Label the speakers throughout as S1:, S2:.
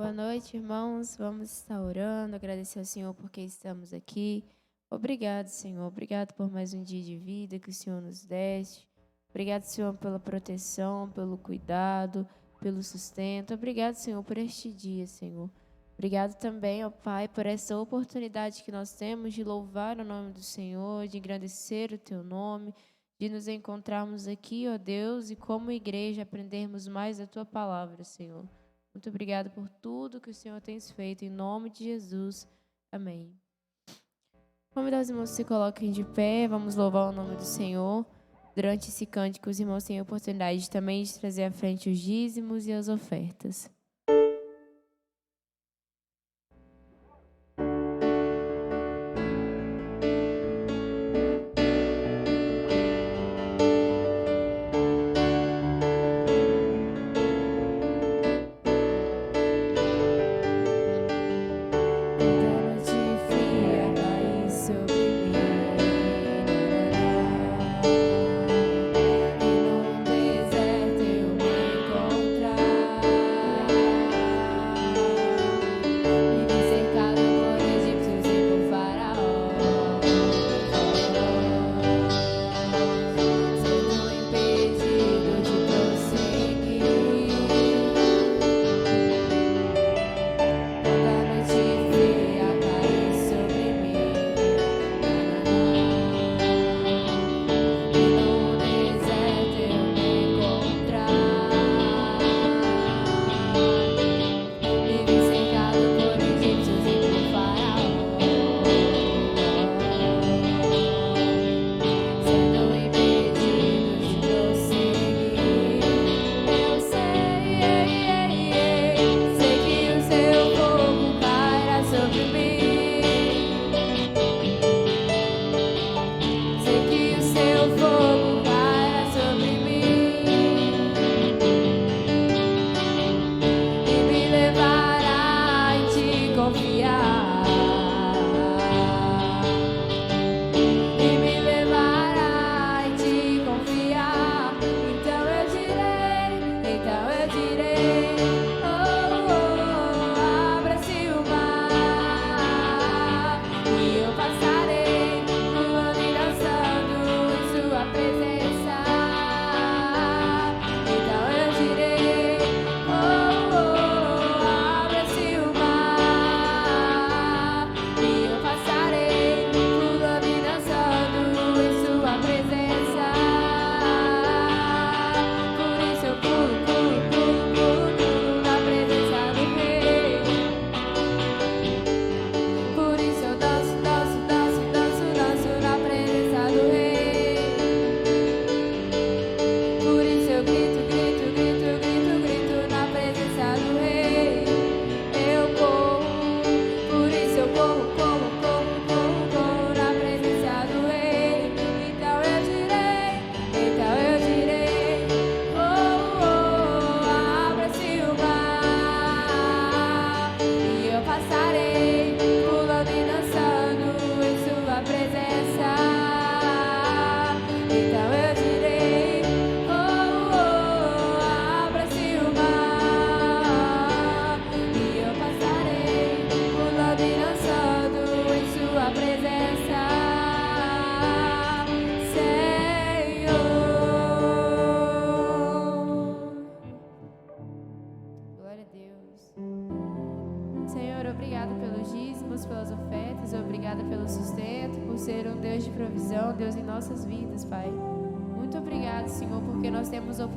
S1: Boa noite, irmãos. Vamos estar orando, agradecer ao Senhor porque estamos aqui. Obrigado, Senhor. Obrigado por mais um dia de vida que o Senhor nos deste. Obrigado, Senhor, pela proteção, pelo cuidado, pelo sustento. Obrigado, Senhor, por este dia, Senhor. Obrigado também, ó Pai, por essa oportunidade que nós temos de louvar o nome do Senhor, de engrandecer o Teu nome, de nos encontrarmos aqui, ó Deus, e como igreja aprendermos mais a Tua palavra, Senhor. Muito obrigada por tudo que o Senhor tem feito, em nome de Jesus. Amém. Convidar os irmãos que se coloquem de pé, vamos louvar o nome do Senhor. Durante esse cântico, os irmãos têm a oportunidade também de trazer à frente os dízimos e as ofertas.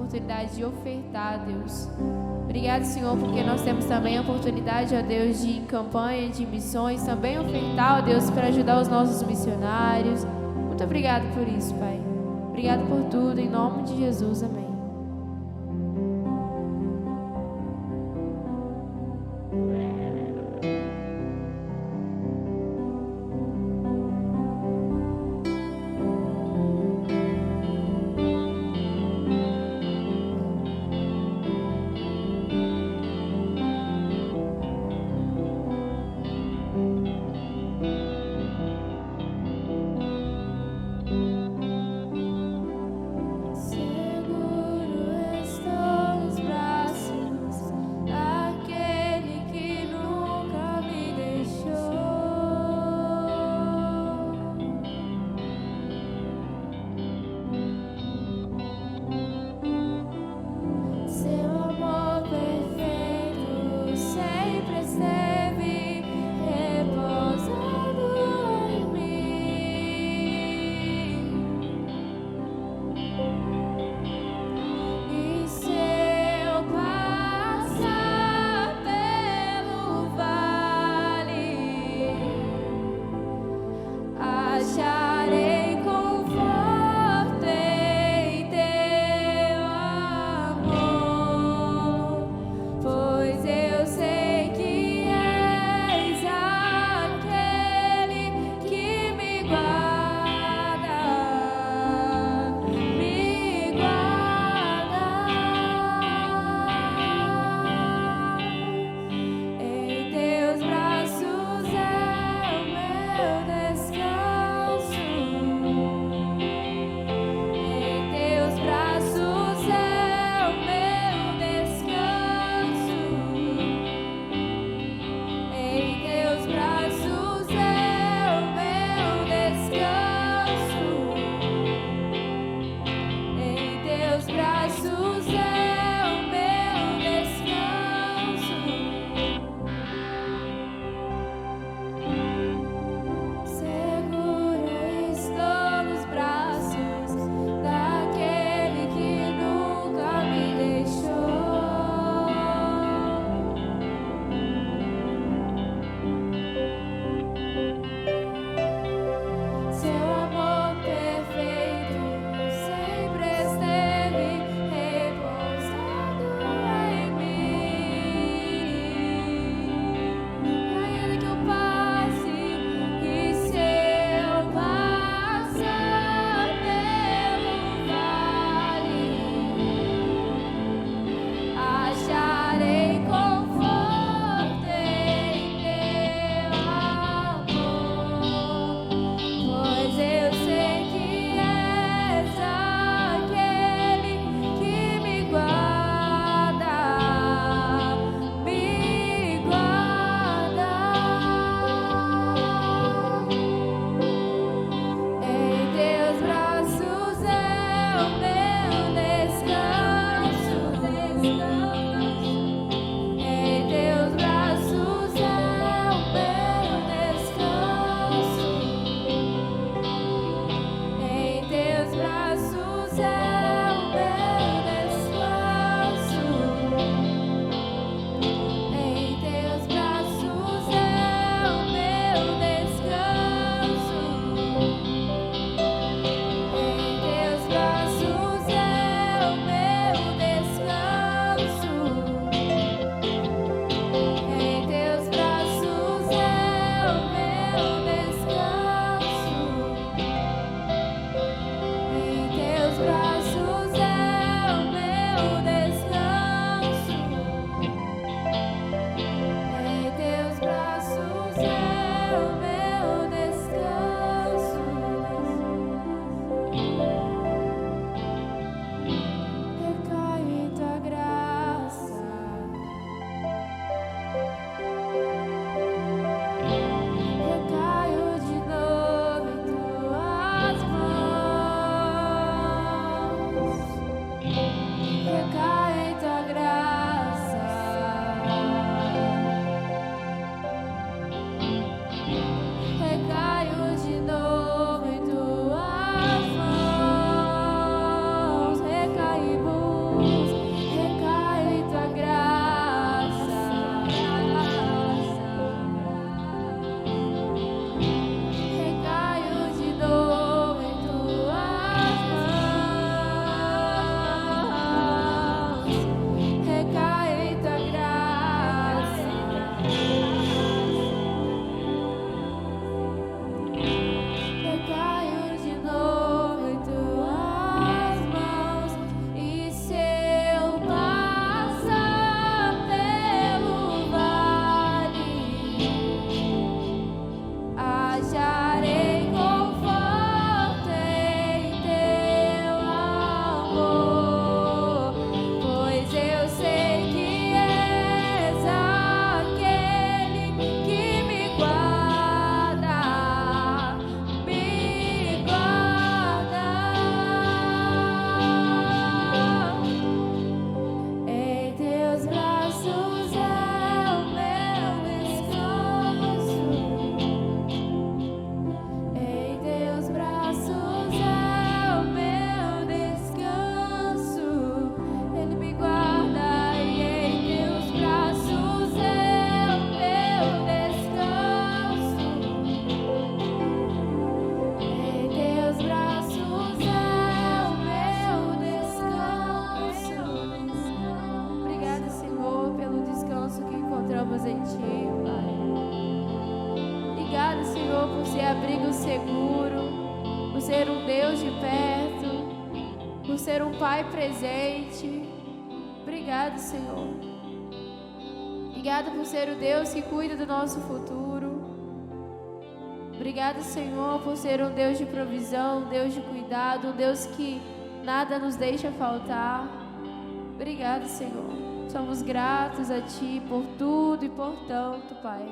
S1: Oportunidade de ofertar, Deus. Obrigado, Senhor, porque nós temos também a oportunidade, ó Deus, de ir em campanha, de missões, também ofertar, ó Deus, para ajudar os nossos missionários. Muito obrigado por isso, Pai. Obrigado por tudo, em nome de Jesus, amém. Seguro Deus de perto, por ser um Pai presente. Obrigado, Senhor. Obrigado por ser o Deus que cuida do nosso futuro. Obrigado, Senhor, por ser um Deus de provisão, um Deus de cuidado, um Deus que nada nos deixa faltar. Obrigado, Senhor. Somos gratos a Ti por tudo e por tanto, Pai.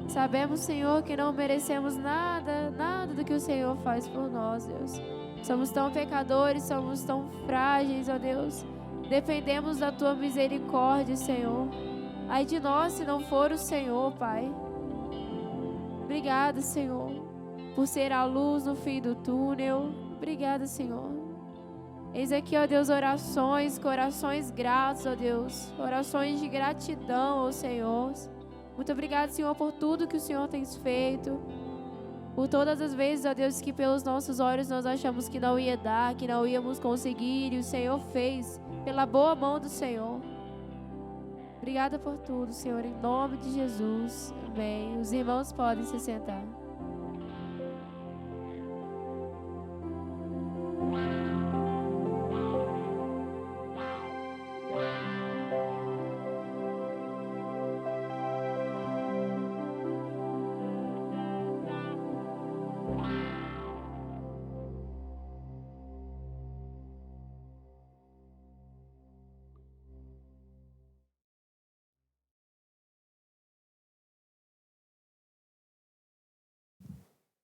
S1: Sabemos, Senhor, que não merecemos nada do que o Senhor faz por nós, Deus. Somos tão pecadores, somos tão frágeis, ó Deus. Dependemos da Tua misericórdia, Senhor. Ai de nós se não for o Senhor, Pai. Obrigada, Senhor, por ser a luz no fim do túnel. Obrigada, Senhor. Eis aqui, ó Deus, orações, corações gratos, ó Deus. Orações de gratidão, ó Senhor. Muito obrigado, Senhor, por tudo que o Senhor tem feito. Por todas as vezes, ó Deus, que pelos nossos olhos nós achamos que não ia dar, que não íamos conseguir, e o Senhor fez, pela boa mão do Senhor. Obrigada por tudo, Senhor, em nome de Jesus. Amém. Os irmãos podem se sentar.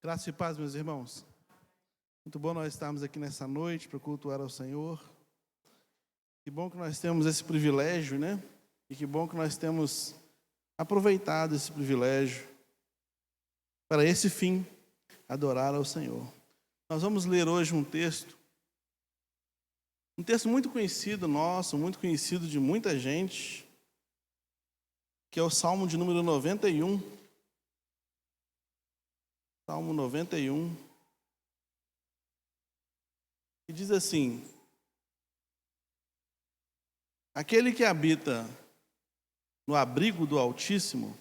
S2: Graça e paz, meus irmãos. Muito bom nós estarmos aqui nessa noite para cultuar ao Senhor. Que bom que nós temos esse privilégio, né? E que bom que nós temos aproveitado esse privilégio para esse fim, adorar ao Senhor. Nós vamos ler hoje um texto muito conhecido nosso, muito conhecido de muita gente, que é o Salmo de número 91. Salmo 91, que diz assim: aquele que habita no abrigo do Altíssimo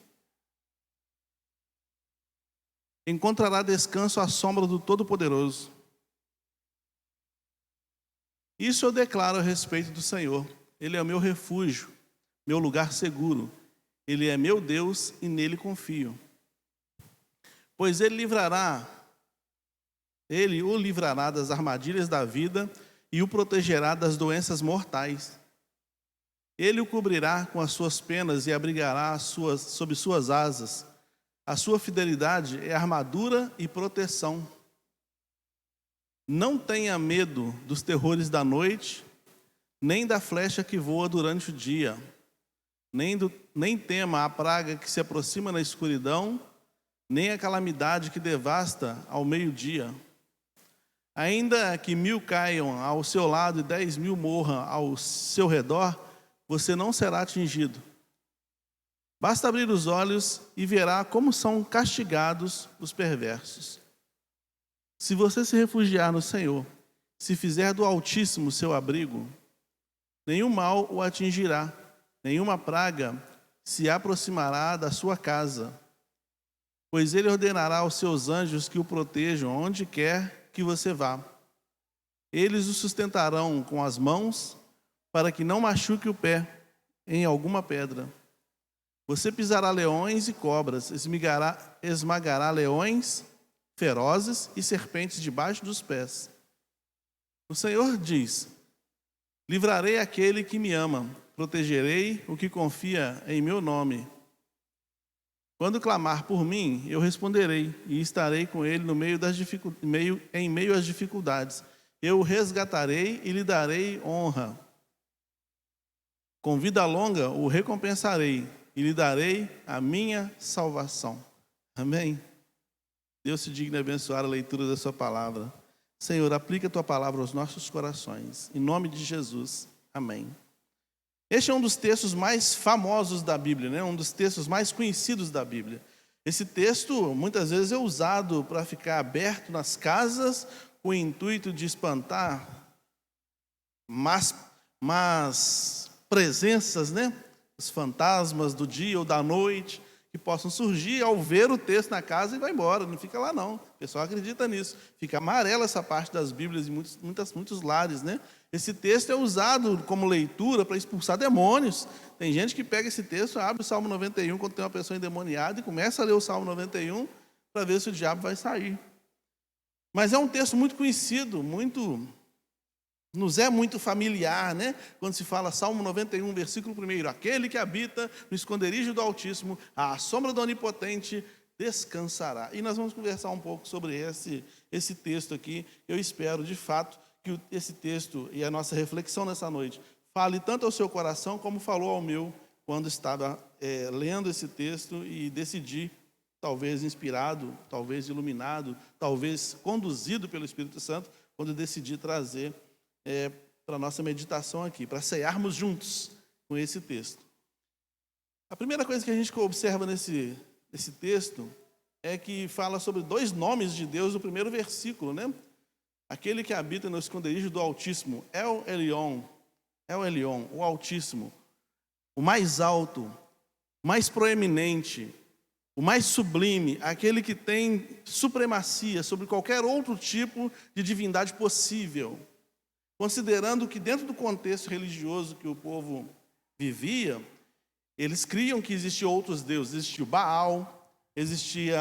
S2: encontrará descanso à sombra do Todo-Poderoso. Isso eu declaro a respeito do Senhor. Ele é o meu refúgio, meu lugar seguro. Ele é meu Deus e nele confio. Pois ele o livrará das armadilhas da vida e o protegerá das doenças mortais. Ele o cobrirá com as suas penas e abrigará sob suas asas. A sua fidelidade é armadura e proteção. Não tenha medo dos terrores da noite, nem da flecha que voa durante o dia, nem tema a praga que se aproxima na escuridão, nem a calamidade que devasta ao meio-dia. Ainda que 1000 caiam ao seu lado e 10.000 morram ao seu redor, você não será atingido. Basta abrir os olhos e verá como são castigados os perversos. Se você se refugiar no Senhor, se fizer do Altíssimo seu abrigo, nenhum mal o atingirá, nenhuma praga se aproximará da sua casa. Pois ele ordenará aos seus anjos que o protejam onde quer que você vá. Eles o sustentarão com as mãos, para que não machuque o pé em alguma pedra. Você pisará leões e cobras, esmagará leões ferozes e serpentes debaixo dos pés. O Senhor diz: livrarei aquele que me ama, protegerei o que confia em meu nome. Quando clamar por mim, eu responderei e estarei com ele em meio às dificuldades. Eu o resgatarei e lhe darei honra. Com vida longa o recompensarei e lhe darei a minha salvação. Amém? Deus se digna abençoar a leitura da sua palavra. Senhor, aplica a tua palavra aos nossos corações. Em nome de Jesus. Amém. Este é um dos textos mais famosos da Bíblia, né? Um dos textos mais conhecidos da Bíblia. Esse texto muitas vezes é usado para ficar aberto nas casas com o intuito de espantar mas presenças, né? Os fantasmas do dia ou da noite. que possam surgir ao ver o texto na casa e vai embora, não fica lá não. O pessoal acredita nisso. Fica amarela essa parte das Bíblias em muitos lares, né? Esse texto é usado como leitura para expulsar demônios. Tem gente que pega esse texto, abre o Salmo 91 quando tem uma pessoa endemoniada e começa a ler o Salmo 91 para ver se o diabo vai sair. Mas é um texto muito conhecido, nos é muito familiar, né? Quando se fala Salmo 91, versículo 1, aquele que habita no esconderijo do Altíssimo, à sombra do Onipotente, descansará. E nós vamos conversar um pouco sobre esse texto aqui. Eu espero, de fato, que esse texto e a nossa reflexão nessa noite fale tanto ao seu coração como falou ao meu, quando estava lendo esse texto e decidi, talvez inspirado, talvez iluminado, talvez conduzido pelo Espírito Santo, quando eu decidi trazer para a nossa meditação aqui, para cearmos juntos com esse texto. A primeira coisa que a gente observa nesse texto é que fala sobre dois nomes de Deus no primeiro versículo, né? Aquele que habita no esconderijo do Altíssimo, El Elyon, o Altíssimo, o mais alto, o mais proeminente, o mais sublime, aquele que tem supremacia sobre qualquer outro tipo de divindade possível. Considerando que dentro do contexto religioso que o povo vivia, eles criam que existiam outros deuses. Existia o Baal, existia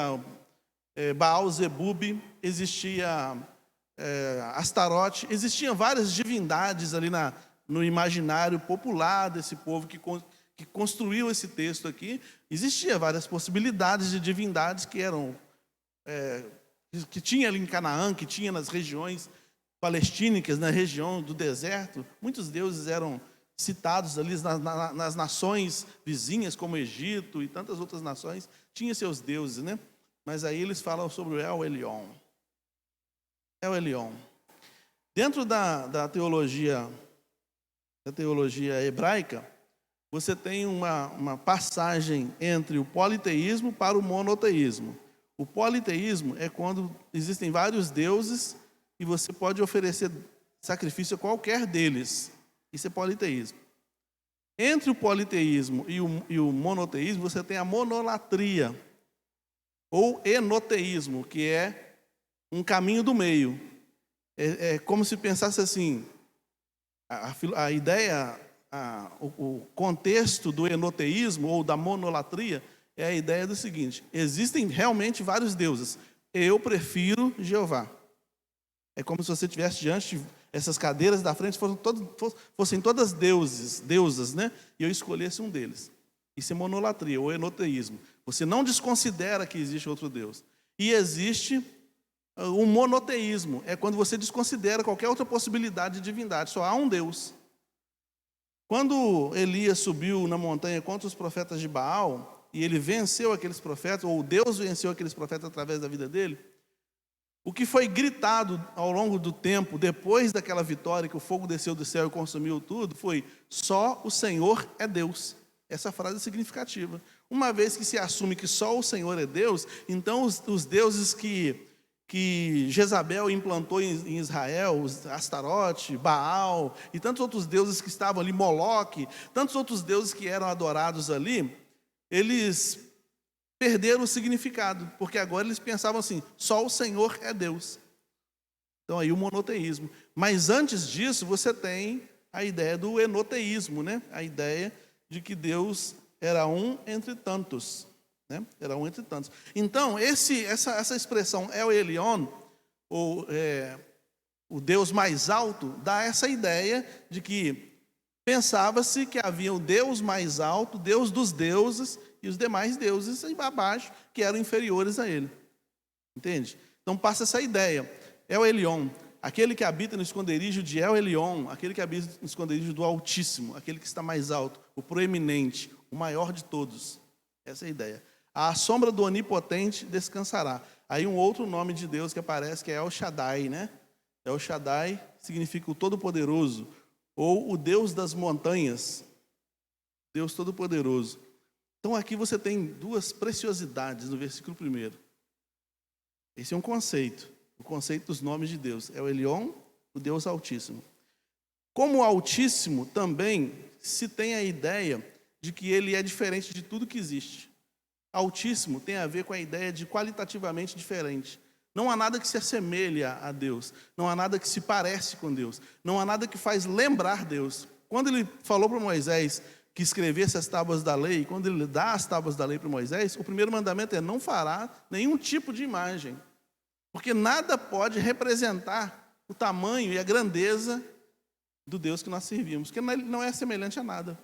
S2: Baal Zebub, existia Astarote, existiam várias divindades ali no imaginário popular desse povo que construiu esse texto aqui. Existiam várias possibilidades de divindades que tinha ali em Canaã, que tinha nas regiões palestínicas, na região do deserto. Muitos deuses eram citados ali nas nações vizinhas, como o Egito e tantas outras nações, tinham seus deuses, né? Mas aí eles falam sobre o El Elyon. El Elyon. Dentro da teologia hebraica, você tem uma passagem entre o politeísmo para o monoteísmo. O politeísmo é quando existem vários deuses e você pode oferecer sacrifício a qualquer deles. Isso é politeísmo. Entre o politeísmo e o monoteísmo, você tem a monolatria, ou enoteísmo, que é um caminho do meio. É como se pensasse assim, a ideia, o contexto do enoteísmo ou da monolatria é a ideia do seguinte: existem realmente vários deuses, eu prefiro Jeová. É como se você estivesse diante, essas cadeiras da frente fossem todas deusas, né? E eu escolhesse um deles. Isso é monolatria, ou enoteísmo. Você não desconsidera que existe outro Deus. E existe o monoteísmo, é quando você desconsidera qualquer outra possibilidade de divindade, só há um Deus. Quando Elias subiu na montanha contra os profetas de Baal, e ele venceu aqueles profetas, ou Deus venceu aqueles profetas através da vida dele, o que foi gritado ao longo do tempo, depois daquela vitória que o fogo desceu do céu e consumiu tudo, foi: só o Senhor é Deus. Essa frase é significativa. Uma vez que se assume que só o Senhor é Deus, então os deuses que Jezabel implantou em Israel, Astarote, Baal, e tantos outros deuses que estavam ali, Moloque, tantos outros deuses que eram adorados ali, eles perderam o significado, porque agora eles pensavam assim: só o Senhor é Deus. Então aí o monoteísmo. Mas antes disso você tem a ideia do enoteísmo, né? A ideia de que Deus era um entre tantos, né? Era um entre tantos. Então essa expressão El Elyon, ou o Deus mais alto, dá essa ideia de que pensava-se que havia o Deus mais alto, Deus dos deuses, e os demais deuses abaixo, que eram inferiores a ele. Entende? Então passa essa ideia. El Elyon, aquele que habita no esconderijo de El Elyon, aquele que habita no esconderijo do Altíssimo, aquele que está mais alto, o proeminente, o maior de todos. Essa é a ideia. À sombra do Onipotente descansará. Aí um outro nome de Deus que aparece, que é El Shaddai, né? El Shaddai significa o Todo-Poderoso, ou o Deus das montanhas, Deus Todo-Poderoso. Então aqui você tem duas preciosidades no versículo 1. Esse é um conceito, o conceito dos nomes de Deus. É o Elyon, o Deus Altíssimo. Como o Altíssimo também se tem a ideia de que ele é diferente de tudo que existe. Altíssimo tem a ver com a ideia de qualitativamente diferente. Não há nada que se assemelha a Deus. Não há nada que se parece com Deus. Não há nada que faz lembrar Deus. Quando ele falou para Moisés que escrevesse as tábuas da lei, quando ele dá as tábuas da lei para Moisés, o primeiro mandamento é: não fará nenhum tipo de imagem. Porque nada pode representar o tamanho e a grandeza do Deus que nós servimos. Porque ele não é semelhante a nada.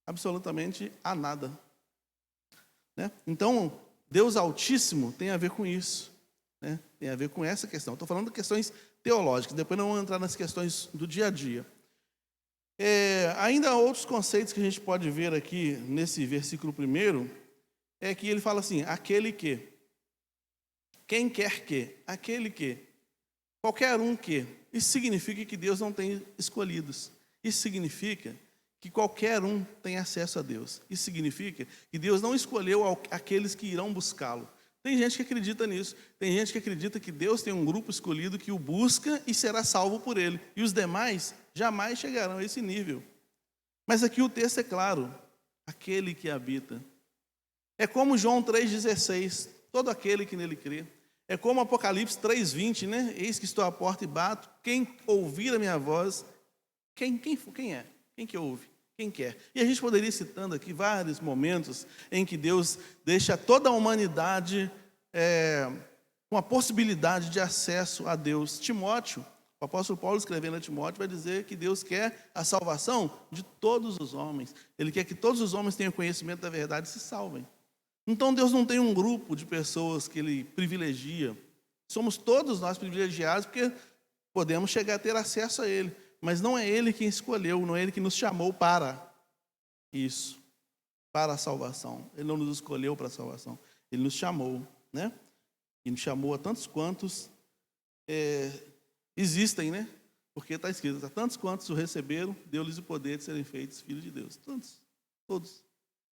S2: Absolutamente a nada. Né? Então, Deus Altíssimo tem a ver com isso. Né? Tem a ver com essa questão. Estou falando de questões teológicas, depois não vamos entrar nas questões do dia a dia. Ainda há outros conceitos que a gente pode ver aqui nesse versículo primeiro, é que ele fala assim: aquele que, quem quer que, aquele que, qualquer um que. Isso significa que Deus não tem escolhidos. Isso significa que qualquer um tem acesso a Deus. Isso significa que Deus não escolheu aqueles que irão buscá-lo. Tem gente que acredita nisso. Tem gente que acredita que Deus tem um grupo escolhido que o busca e será salvo por ele. E os demais jamais chegarão a esse nível. Mas aqui o texto é claro: aquele que habita. É como João 3,16, todo aquele que nele crê. É como Apocalipse 3,20, né? Eis que estou à porta e bato. Quem ouvir a minha voz, quem é? Quem que ouve? Quem quer? E a gente poderia ir citando aqui vários momentos em que Deus deixa toda a humanidade com a possibilidade de acesso a Deus. Timóteo, o apóstolo Paulo escrevendo a Timóteo, vai dizer que Deus quer a salvação de todos os homens. Ele quer que todos os homens tenham conhecimento da verdade e se salvem. Então Deus não tem um grupo de pessoas que Ele privilegia. Somos todos nós privilegiados porque podemos chegar a ter acesso a Ele. Mas não é Ele quem escolheu, não é Ele que nos chamou para isso, para a salvação. Ele não nos escolheu para a salvação, Ele nos chamou, né? E nos chamou a tantos quantos existem, né? Porque está escrito: a tantos quantos o receberam, deu-lhes o poder de serem feitos filhos de Deus. Todos.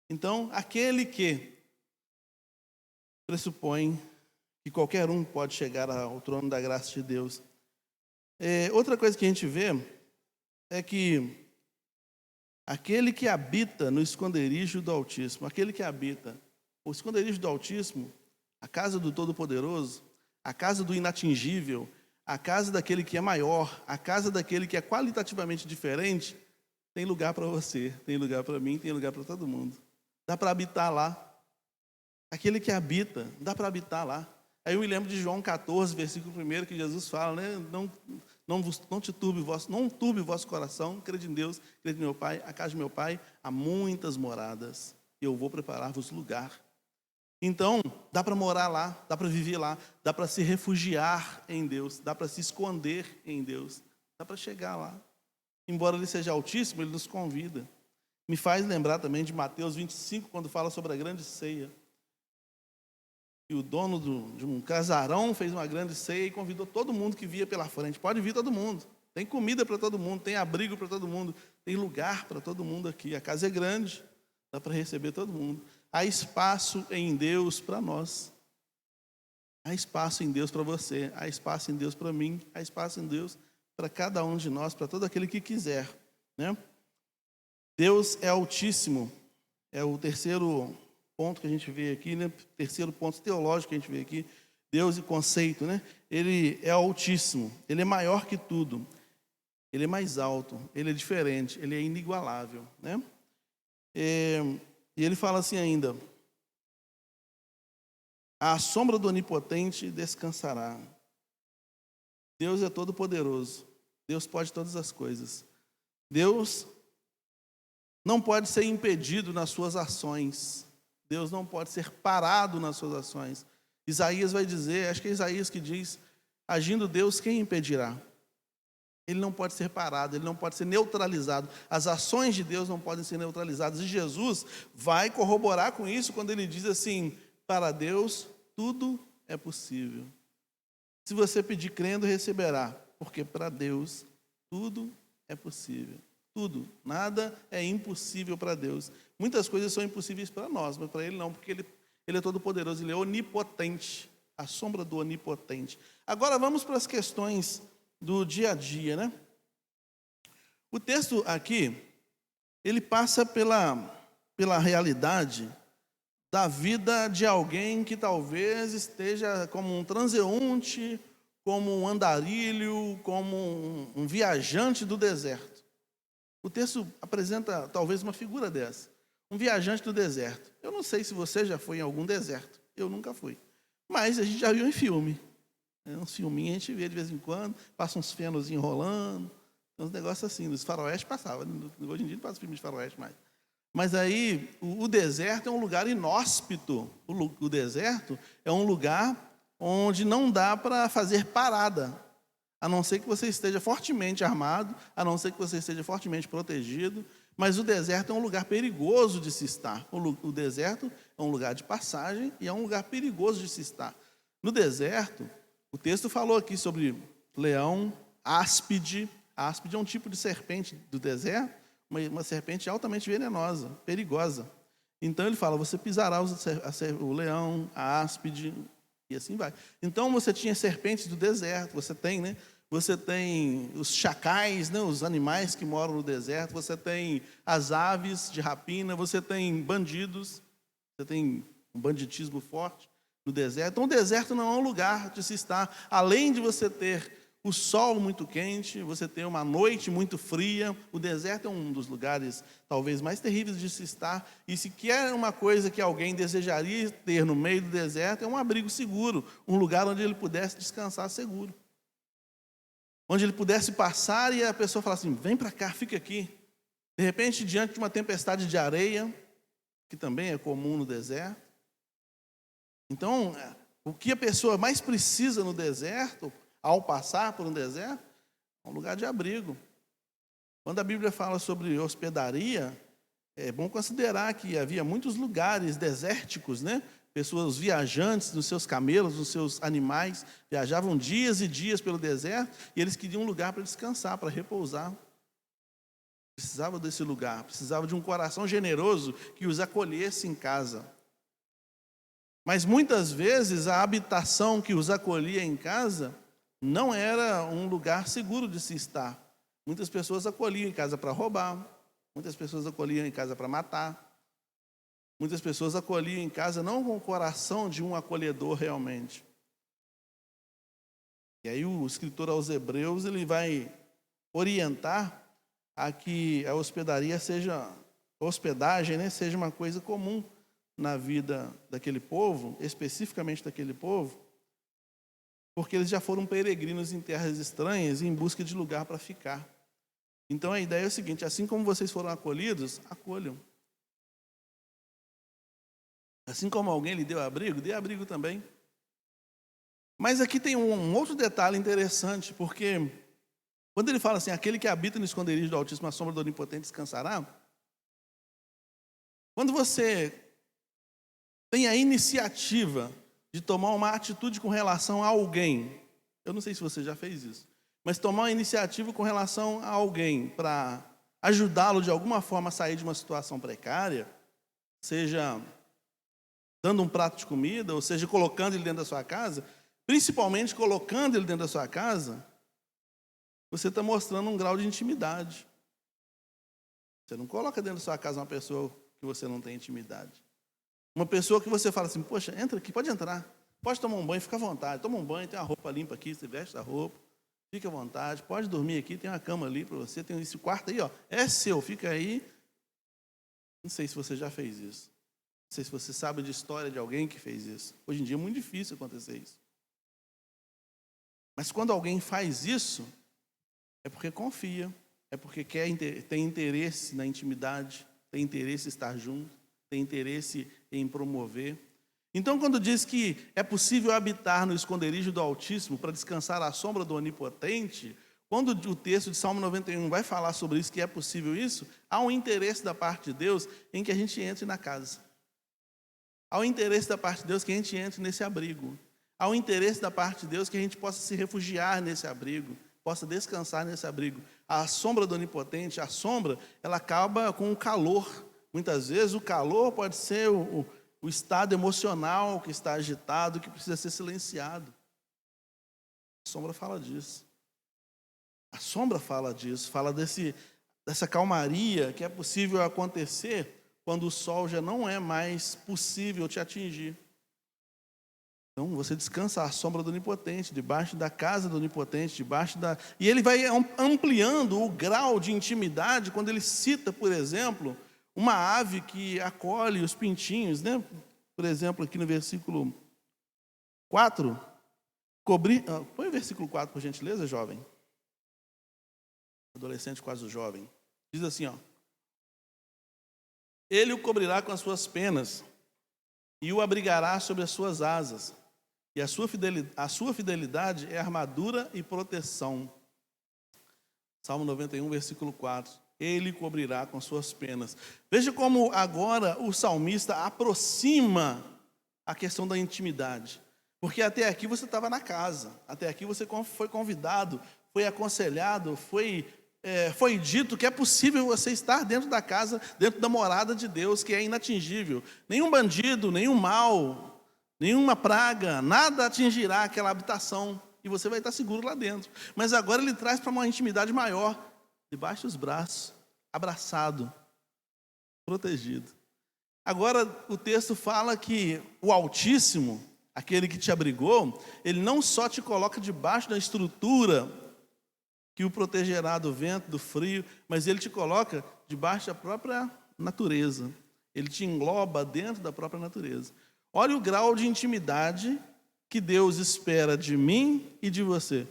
S2: Então, aquele que pressupõe que qualquer um pode chegar ao trono da graça de Deus. Outra coisa que a gente vê é que aquele que habita no esconderijo do Altíssimo, aquele que habita, o esconderijo do Altíssimo, a casa do Todo-Poderoso, a casa do inatingível, a casa daquele que é maior, a casa daquele que é qualitativamente diferente, tem lugar para você, tem lugar para mim, tem lugar para todo mundo. Dá para habitar lá. Aquele que habita, dá para habitar lá. Aí eu me lembro de João 14, versículo 1, que Jesus fala, né? Não turbe o vosso coração, crede em Deus, crede em meu Pai. A casa de meu Pai há muitas moradas, e eu vou preparar-vos lugar. Então, dá para morar lá, dá para viver lá, dá para se refugiar em Deus, dá para se esconder em Deus, dá para chegar lá. Embora Ele seja altíssimo, Ele nos convida. Me faz lembrar também de Mateus 25, quando fala sobre a grande ceia. E o dono de um casarão fez uma grande ceia e convidou todo mundo que via pela frente. Pode vir todo mundo. Tem comida para todo mundo, tem abrigo para todo mundo, tem lugar para todo mundo aqui. A casa é grande, dá para receber todo mundo. Há espaço em Deus para nós. Há espaço em Deus para você. Há espaço em Deus para mim. Há espaço em Deus para cada um de nós, para todo aquele que quiser, né? Deus é altíssimo. É o terceiro ponto que a gente vê aqui, né? Terceiro ponto teológico que a gente vê aqui. Deus e conceito, né? Ele é altíssimo. Ele é maior que tudo. Ele é mais alto. Ele é diferente. Ele é inigualável, né? E ele fala assim ainda: à sombra do Onipotente descansará. Deus é todo poderoso. Deus pode todas as coisas. Deus não pode ser impedido nas suas ações. Deus não pode ser parado nas suas ações. Isaías vai dizer, acho que é Isaías que diz: agindo Deus, quem impedirá? Ele não pode ser parado, ele não pode ser neutralizado. As ações de Deus não podem ser neutralizadas. E Jesus vai corroborar com isso quando ele diz assim: para Deus tudo é possível. Se você pedir crendo, receberá, porque para Deus tudo é possível. Tudo, nada é impossível para Deus. Muitas coisas são impossíveis para nós, mas para Ele não, porque Ele é todo poderoso, Ele é onipotente, a sombra do onipotente. Agora vamos para as questões do dia a dia, né? O texto aqui, ele passa pela realidade da vida de alguém que talvez esteja como um transeunte, como um andarilho, como um viajante do deserto. O texto apresenta talvez uma figura dessa, um viajante do deserto. Eu não sei se você já foi em algum deserto, eu nunca fui, mas a gente já viu em filme. Uns filminhos a gente vê de vez em quando, passa uns fenos enrolando, uns negócios assim, nos faroeste passava, hoje em dia não passa filme de faroeste mais. Mas aí, o deserto é um lugar inóspito. O deserto é um lugar onde não dá para fazer parada, a não ser que você esteja fortemente armado, a não ser que você esteja fortemente protegido. Mas o deserto é um lugar perigoso de se estar. O deserto é um lugar de passagem e é um lugar perigoso de se estar. No deserto, o texto falou aqui sobre leão, áspide. A áspide é um tipo de serpente do deserto, uma serpente altamente venenosa, perigosa. Então ele fala, você pisará o leão, a áspide, e assim vai. Então você tinha serpentes do deserto, você tem, né? Você tem os chacais, né? Os animais que moram no deserto, você tem as aves de rapina, você tem bandidos, você tem um banditismo forte no deserto. Então o deserto não é um lugar de se estar, além de você ter o sol muito quente, você tem uma noite muito fria. O deserto é um dos lugares talvez mais terríveis de se estar. E se quer uma coisa que alguém desejaria ter no meio do deserto, é um abrigo seguro, um lugar onde ele pudesse descansar seguro. Onde ele pudesse passar e a pessoa falar assim, vem para cá, fica aqui. De repente, diante de uma tempestade de areia, que também é comum no deserto. Então, o que a pessoa mais precisa no deserto, ao passar por um deserto, é um lugar de abrigo. Quando a Bíblia fala sobre hospedaria, é bom considerar que havia muitos lugares desérticos, né? Pessoas viajantes nos seus camelos, nos seus animais, viajavam dias e dias pelo deserto e eles queriam um lugar para descansar, para repousar. Precisavam desse lugar, precisavam de um coração generoso que os acolhesse em casa. Mas muitas vezes a habitação que os acolhia em casa não era um lugar seguro de se estar. Muitas pessoas acolhiam em casa para roubar, muitas pessoas acolhiam em casa para matar, muitas pessoas acolhiam em casa não com o coração de um acolhedor realmente. E aí o escritor aos Hebreus, ele vai orientar a que a hospedagem, né, seja uma coisa comum na vida daquele povo, especificamente daquele povo, porque eles já foram peregrinos em terras estranhas em busca de lugar para ficar. Então a ideia é o seguinte, assim como vocês foram acolhidos, acolham. Assim como alguém lhe deu abrigo, dê abrigo também. Mas aqui tem um outro detalhe interessante, porque quando ele fala assim, aquele que habita no esconderijo do Altíssimo, a sombra do Onipotente descansará, quando você tem a iniciativa de tomar uma atitude com relação a alguém, eu não sei se você já fez isso, mas tomar uma iniciativa com relação a alguém para ajudá-lo de alguma forma a sair de uma situação precária, seja dando um prato de comida, ou seja, colocando ele dentro da sua casa, principalmente colocando ele dentro da sua casa, você está mostrando um grau de intimidade. Você não coloca dentro da sua casa uma pessoa que você não tem intimidade. Uma pessoa que você fala assim, poxa, entra aqui, pode entrar, pode tomar um banho, fica à vontade, toma um banho, tem uma roupa limpa aqui, você veste a roupa, fica à vontade, pode dormir aqui, tem uma cama ali para você, tem esse quarto aí, ó, é seu, fica aí. Não sei se você já fez isso. Não sei se você sabe de história de alguém que fez isso. Hoje em dia é muito difícil acontecer isso. Mas quando alguém faz isso, é porque confia, é porque tem interesse na intimidade, tem interesse em estar junto, tem interesse em promover. Então, quando diz que é possível habitar no esconderijo do Altíssimo para descansar à sombra do Onipotente, quando o texto de Salmo 91 vai falar sobre isso, que é possível isso, há um interesse da parte de Deus em que a gente entre na casa. Há um interesse da parte de Deus que a gente entre nesse abrigo. Há um interesse da parte de Deus que a gente possa se refugiar nesse abrigo, possa descansar nesse abrigo. A sombra do Onipotente, a sombra, ela acaba com o calor. Muitas vezes o calor pode ser o estado emocional que está agitado, que precisa ser silenciado. A sombra fala disso. A sombra fala disso, fala dessa calmaria que é possível acontecer quando o sol já não é mais possível te atingir. Então, você descansa à sombra do Onipotente, debaixo da casa do Onipotente, E ele vai ampliando o grau de intimidade quando ele cita, por exemplo, uma ave que acolhe os pintinhos, né? Por exemplo, aqui no versículo 4, põe o versículo 4, por gentileza, jovem. Adolescente, quase o jovem. Diz assim, ó. Ele o cobrirá com as suas penas e o abrigará sobre as suas asas. E a sua fidelidade é armadura e proteção. Salmo 91, versículo 4. Ele cobrirá com suas penas. Veja como agora o salmista aproxima a questão da intimidade. Porque até aqui você estava na casa. Até aqui você foi convidado, foi aconselhado, foi dito que é possível você estar dentro da casa, dentro da morada de Deus, que é inatingível. Nenhum bandido, nenhum mal, nenhuma praga, nada atingirá aquela habitação e você vai estar seguro lá dentro. Mas agora ele traz para uma intimidade maior, debaixo dos braços, abraçado, protegido. Agora o texto fala que o Altíssimo, aquele que te abrigou, ele não só te coloca debaixo da estrutura que o protegerá do vento, do frio, mas ele te coloca debaixo da própria natureza. Ele te engloba dentro da própria natureza. Olha o grau de intimidade que Deus espera de mim e de você.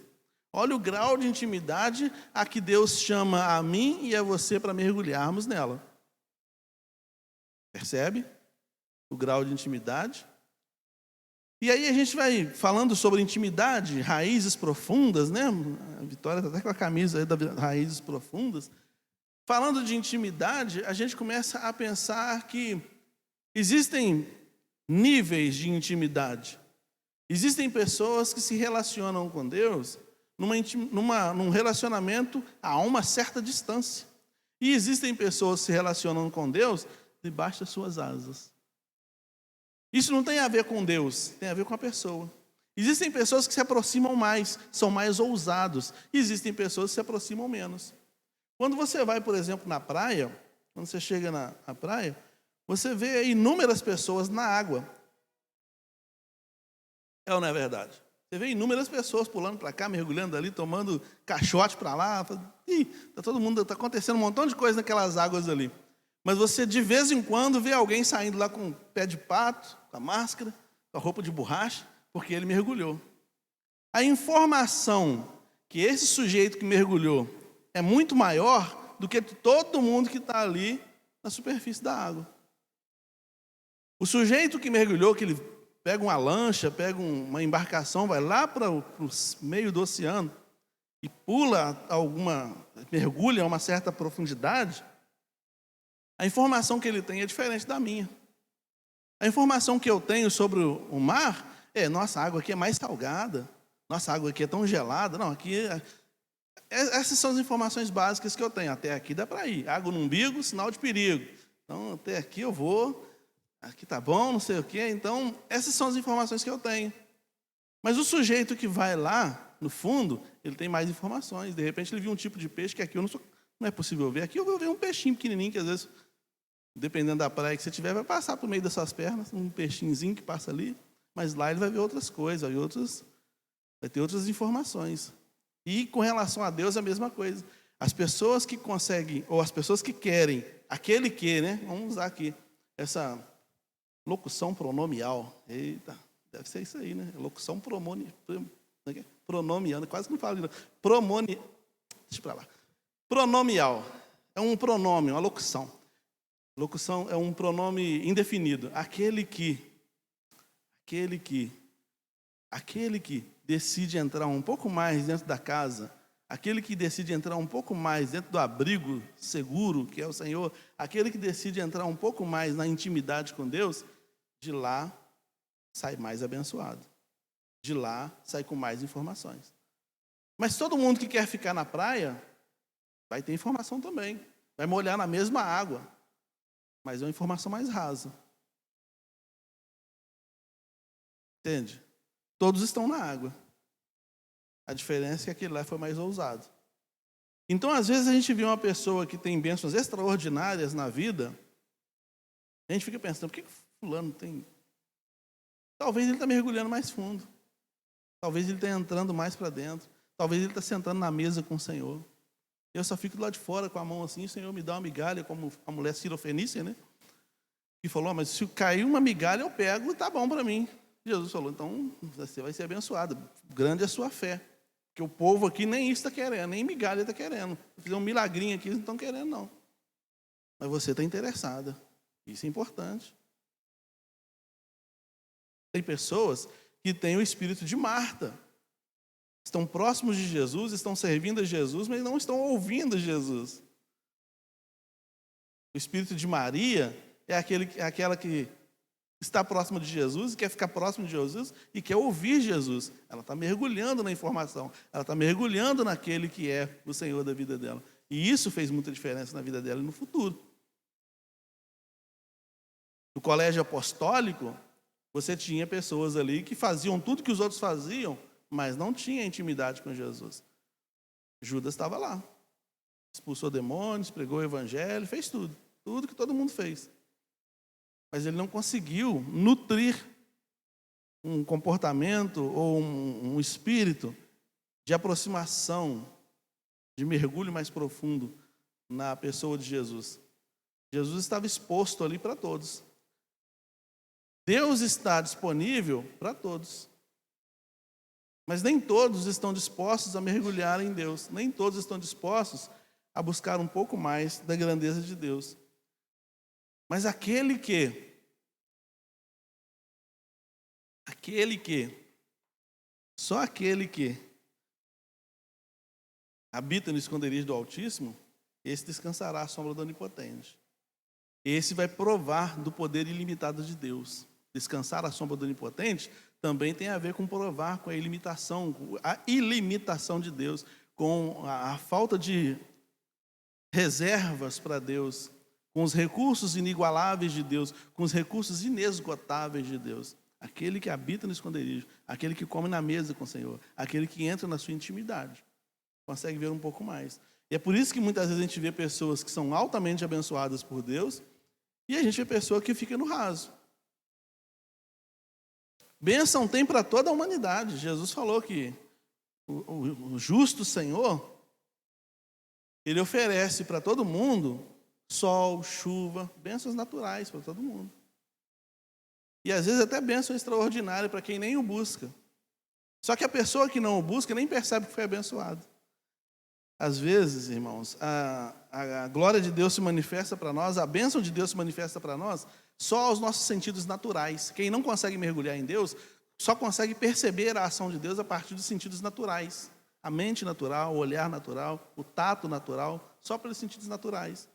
S2: Olha o grau de intimidade a que Deus chama a mim e a você para mergulharmos nela. Percebe? O grau de intimidade. E aí a gente vai falando sobre intimidade, raízes profundas, né? A Vitória está até com a camisa aí da Raízes Profundas. Falando de intimidade, a gente começa a pensar que existem níveis de intimidade. Existem pessoas que se relacionam com Deus num relacionamento a uma certa distância. E existem pessoas que se relacionam com Deus debaixo das suas asas. Isso não tem a ver com Deus, tem a ver com a pessoa. Existem pessoas que se aproximam mais, são mais ousados. E existem pessoas que se aproximam menos. Quando você vai, por exemplo, na praia, quando você chega na praia, você vê inúmeras pessoas na água. É ou não é verdade? Você vê inúmeras pessoas pulando para cá, mergulhando ali, tomando caixote para lá. Está acontecendo um montão de coisa naquelas águas ali. Mas você, de vez em quando, vê alguém saindo lá com pé de pato, com a máscara, com a roupa de borracha, porque ele mergulhou. A informação que esse sujeito que mergulhou é muito maior do que todo mundo que está ali na superfície da água. O sujeito que mergulhou, que ele pega uma lancha, pega uma embarcação, vai lá para o meio do oceano e mergulha a uma certa profundidade, a informação que ele tem é diferente da minha. A informação que eu tenho sobre o mar é: nossa, a água aqui é mais salgada, nossa, a água aqui é tão gelada. Não, essas são as informações básicas que eu tenho. Até aqui dá para ir. Água no umbigo, sinal de perigo. Então, até aqui eu vou, aqui tá bom, não sei o quê. Então, essas são as informações que eu tenho. Mas o sujeito que vai lá, no fundo, ele tem mais informações. De repente, ele viu um tipo de peixe que aqui não é possível ver. Aqui eu vou ver um peixinho pequenininho que, às vezes, dependendo da praia que você tiver, vai passar por meio das suas pernas, um peixinhozinho que passa ali. Mas lá ele vai ver outras coisas, vai ter outras informações. E com relação a Deus, a mesma coisa. As pessoas que conseguem, ou as pessoas que querem, aquele que, né? Vamos usar aqui essa locução pronomial. Eita, deve ser isso aí, né? Locução pronomial, quase que não falo de novo. Deixa para lá. Pronomial. É um pronome, uma locução. Locução é um pronome indefinido. Aquele que decide entrar um pouco mais dentro da casa, aquele que decide entrar um pouco mais dentro do abrigo seguro, que é o Senhor, aquele que decide entrar um pouco mais na intimidade com Deus, de lá sai mais abençoado. De lá sai com mais informações. Mas todo mundo que quer ficar na praia vai ter informação também. Vai molhar na mesma água, mas é uma informação mais rasa. Entende? Todos estão na água. A diferença é que aquele lá foi mais ousado. Então, às vezes, a gente vê uma pessoa que tem bênçãos extraordinárias na vida, A gente fica pensando, por que fulano tem... Talvez ele está mergulhando mais fundo. Talvez ele está entrando mais para dentro. Talvez ele está sentando na mesa com o Senhor. Eu só fico do lado de fora com a mão assim, o Senhor me dá uma migalha, como a mulher sirofenícia, né? E falou, mas se cair uma migalha eu pego, tá bom para mim. Jesus falou, então você vai ser abençoado. Grande é a sua fé. Porque o povo aqui nem isso está querendo, nem migalha está querendo. Fizer um milagrinho aqui, eles não estão querendo, não. Mas você está interessada. Isso é importante. Tem pessoas que têm o espírito de Marta. Estão próximos de Jesus, estão servindo a Jesus, mas não estão ouvindo Jesus. O espírito de Maria é aquela que está próxima de Jesus, quer ficar próximo de Jesus e quer ouvir Jesus. Ela está mergulhando na informação, ela está mergulhando naquele que é o Senhor da vida dela. E isso fez muita diferença na vida dela e no futuro. No colégio apostólico, você tinha pessoas ali que faziam tudo que os outros faziam, mas não tinha intimidade com Jesus. Judas estava lá. Expulsou demônios, pregou o evangelho, fez tudo. Tudo que todo mundo fez. Mas ele não conseguiu nutrir um comportamento ou um espírito de aproximação, de mergulho mais profundo na pessoa de Jesus. Jesus estava exposto ali para todos. Deus está disponível para todos. Mas nem todos estão dispostos a mergulhar em Deus. Nem todos estão dispostos a buscar um pouco mais da grandeza de Deus. Mas aquele que só aquele que habita no esconderijo do Altíssimo, esse descansará à sombra do Onipotente. Esse vai provar do poder ilimitado de Deus. Descansar à sombra do Onipotente também tem a ver com provar, com a ilimitação de Deus, com a falta de reservas para Deus, com os recursos inigualáveis de Deus, com os recursos inesgotáveis de Deus. Aquele que habita no esconderijo, aquele que come na mesa com o Senhor, aquele que entra na sua intimidade, consegue ver um pouco mais. E é por isso que muitas vezes a gente vê pessoas que são altamente abençoadas por Deus e a gente vê pessoa que fica no raso. Bênção tem para toda a humanidade. Jesus falou que o justo Senhor, Ele oferece para todo mundo sol, chuva, bênçãos naturais para todo mundo. E às vezes até bênção extraordinária para quem nem o busca. Só que a pessoa que não o busca nem percebe que foi abençoado. Às vezes, irmãos, a glória de Deus se manifesta para nós, a bênção de Deus se manifesta para nós só aos nossos sentidos naturais. Quem não consegue mergulhar em Deus só consegue perceber a ação de Deus a partir dos sentidos naturais. A mente natural, o olhar natural, o tato natural, só pelos sentidos naturais.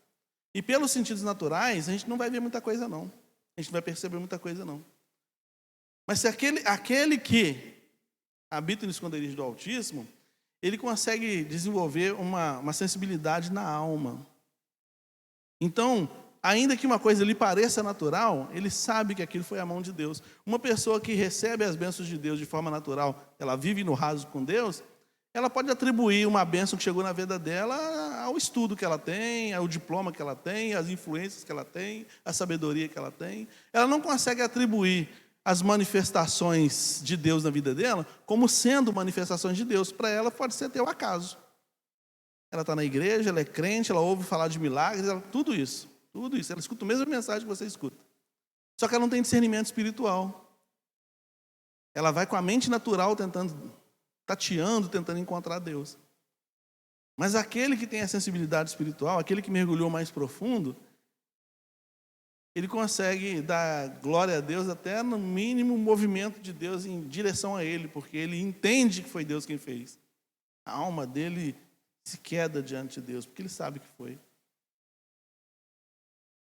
S2: E pelos sentidos naturais, a gente não vai ver muita coisa, não. A gente não vai perceber muita coisa, não. Mas se aquele que habita no esconderijo do Altíssimo, ele consegue desenvolver uma sensibilidade na alma. Então, ainda que uma coisa lhe pareça natural, ele sabe que aquilo foi a mão de Deus. Uma pessoa que recebe as bênçãos de Deus de forma natural, ela vive no raso com Deus, ela pode atribuir uma bênção que chegou na vida dela ao estudo que ela tem, ao diploma que ela tem, às influências que ela tem, à sabedoria que ela tem. Ela não consegue atribuir as manifestações de Deus na vida dela como sendo manifestações de Deus. Para ela pode ser até o acaso. Ela está na igreja, ela é crente, ela ouve falar de milagres, tudo isso. Ela escuta a mesma mensagem que você escuta. Só que ela não tem discernimento espiritual. Ela vai com a mente natural tateando, tentando encontrar Deus. Mas aquele que tem a sensibilidade espiritual, aquele que mergulhou mais profundo, ele consegue dar glória a Deus até no mínimo movimento de Deus em direção a ele, porque ele entende que foi Deus quem fez. A alma dele se queda diante de Deus, porque ele sabe que foi.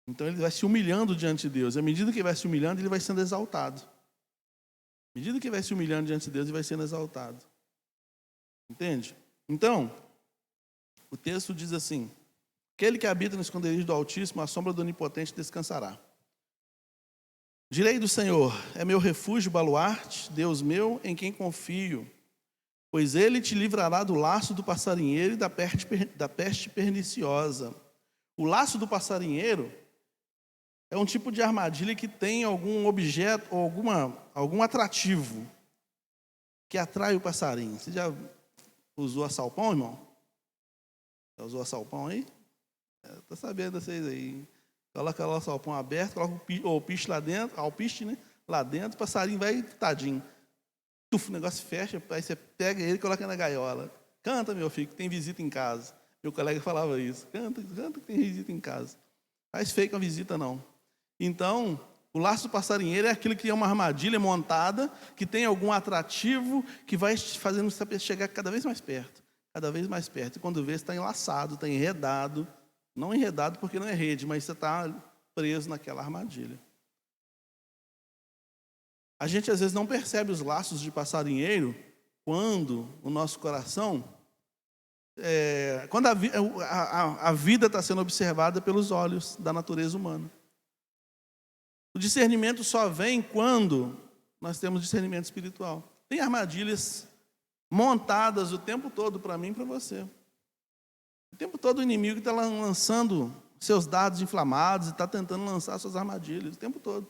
S2: Então ele vai se humilhando diante de Deus. E à medida que ele vai se humilhando, ele vai sendo exaltado. À medida que ele vai se humilhando diante de Deus, ele vai sendo exaltado. Entende? Então, o texto diz assim: aquele que habita no esconderijo do Altíssimo, à sombra do Onipotente descansará. Direi do Senhor: é meu refúgio, baluarte, Deus meu, em quem confio. Pois ele te livrará do laço do passarinheiro e da peste perniciosa. O laço do passarinheiro é um tipo de armadilha que tem algum objeto ou algum atrativo que atrai o passarinho. Você já usou assalpão, irmão? Já usou assalpão aí? Estou sabendo vocês aí. Coloca lá o assalpão aberto, coloca o piche lá dentro, alpiste, né? Lá dentro, o passarinho vai, tadinho. O negócio fecha, aí você pega ele e coloca na gaiola. Canta, meu filho, que tem visita em casa. Meu colega falava isso. Canta, canta que tem visita em casa. Faz feio com a visita, não. Então, o laço do passarinheiro é aquilo que é uma armadilha montada, que tem algum atrativo, que vai fazendo você chegar cada vez mais perto. Cada vez mais perto. E quando vê, você está enlaçado, está enredado. Não enredado porque não é rede, mas você está preso naquela armadilha. A gente, às vezes, não percebe os laços de passarinheiro quando o nosso coração... quando a vida está sendo observada pelos olhos da natureza humana. O discernimento só vem quando nós temos discernimento espiritual. Tem armadilhas montadas o tempo todo para mim e para você. O tempo todo o inimigo está lançando seus dados inflamados e está tentando lançar suas armadilhas, o tempo todo.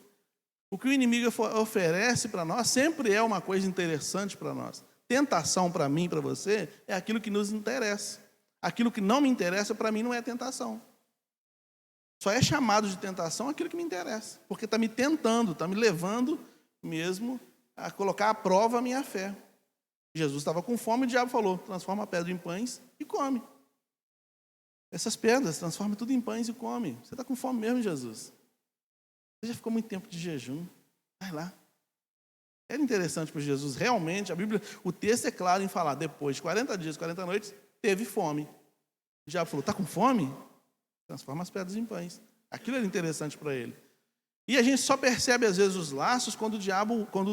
S2: O que o inimigo oferece para nós sempre é uma coisa interessante para nós. Tentação para mim e para você é aquilo que nos interessa. Aquilo que não me interessa, para mim, não é tentação. Só é chamado de tentação aquilo que me interessa. Porque está me tentando, está me levando mesmo a colocar à prova a minha fé. Jesus estava com fome e o diabo falou, transforma a pedra em pães e come. Essas pedras, transforma tudo em pães e come. Você está com fome mesmo, Jesus? Você já ficou muito tempo de jejum. Vai lá. Era interessante para Jesus. Realmente, a Bíblia, o texto é claro em falar, depois de 40 dias, 40 noites, teve fome. O diabo falou, está com fome? Transforma as pedras em pães. Aquilo era interessante para ele. E a gente só percebe, às vezes, os laços quando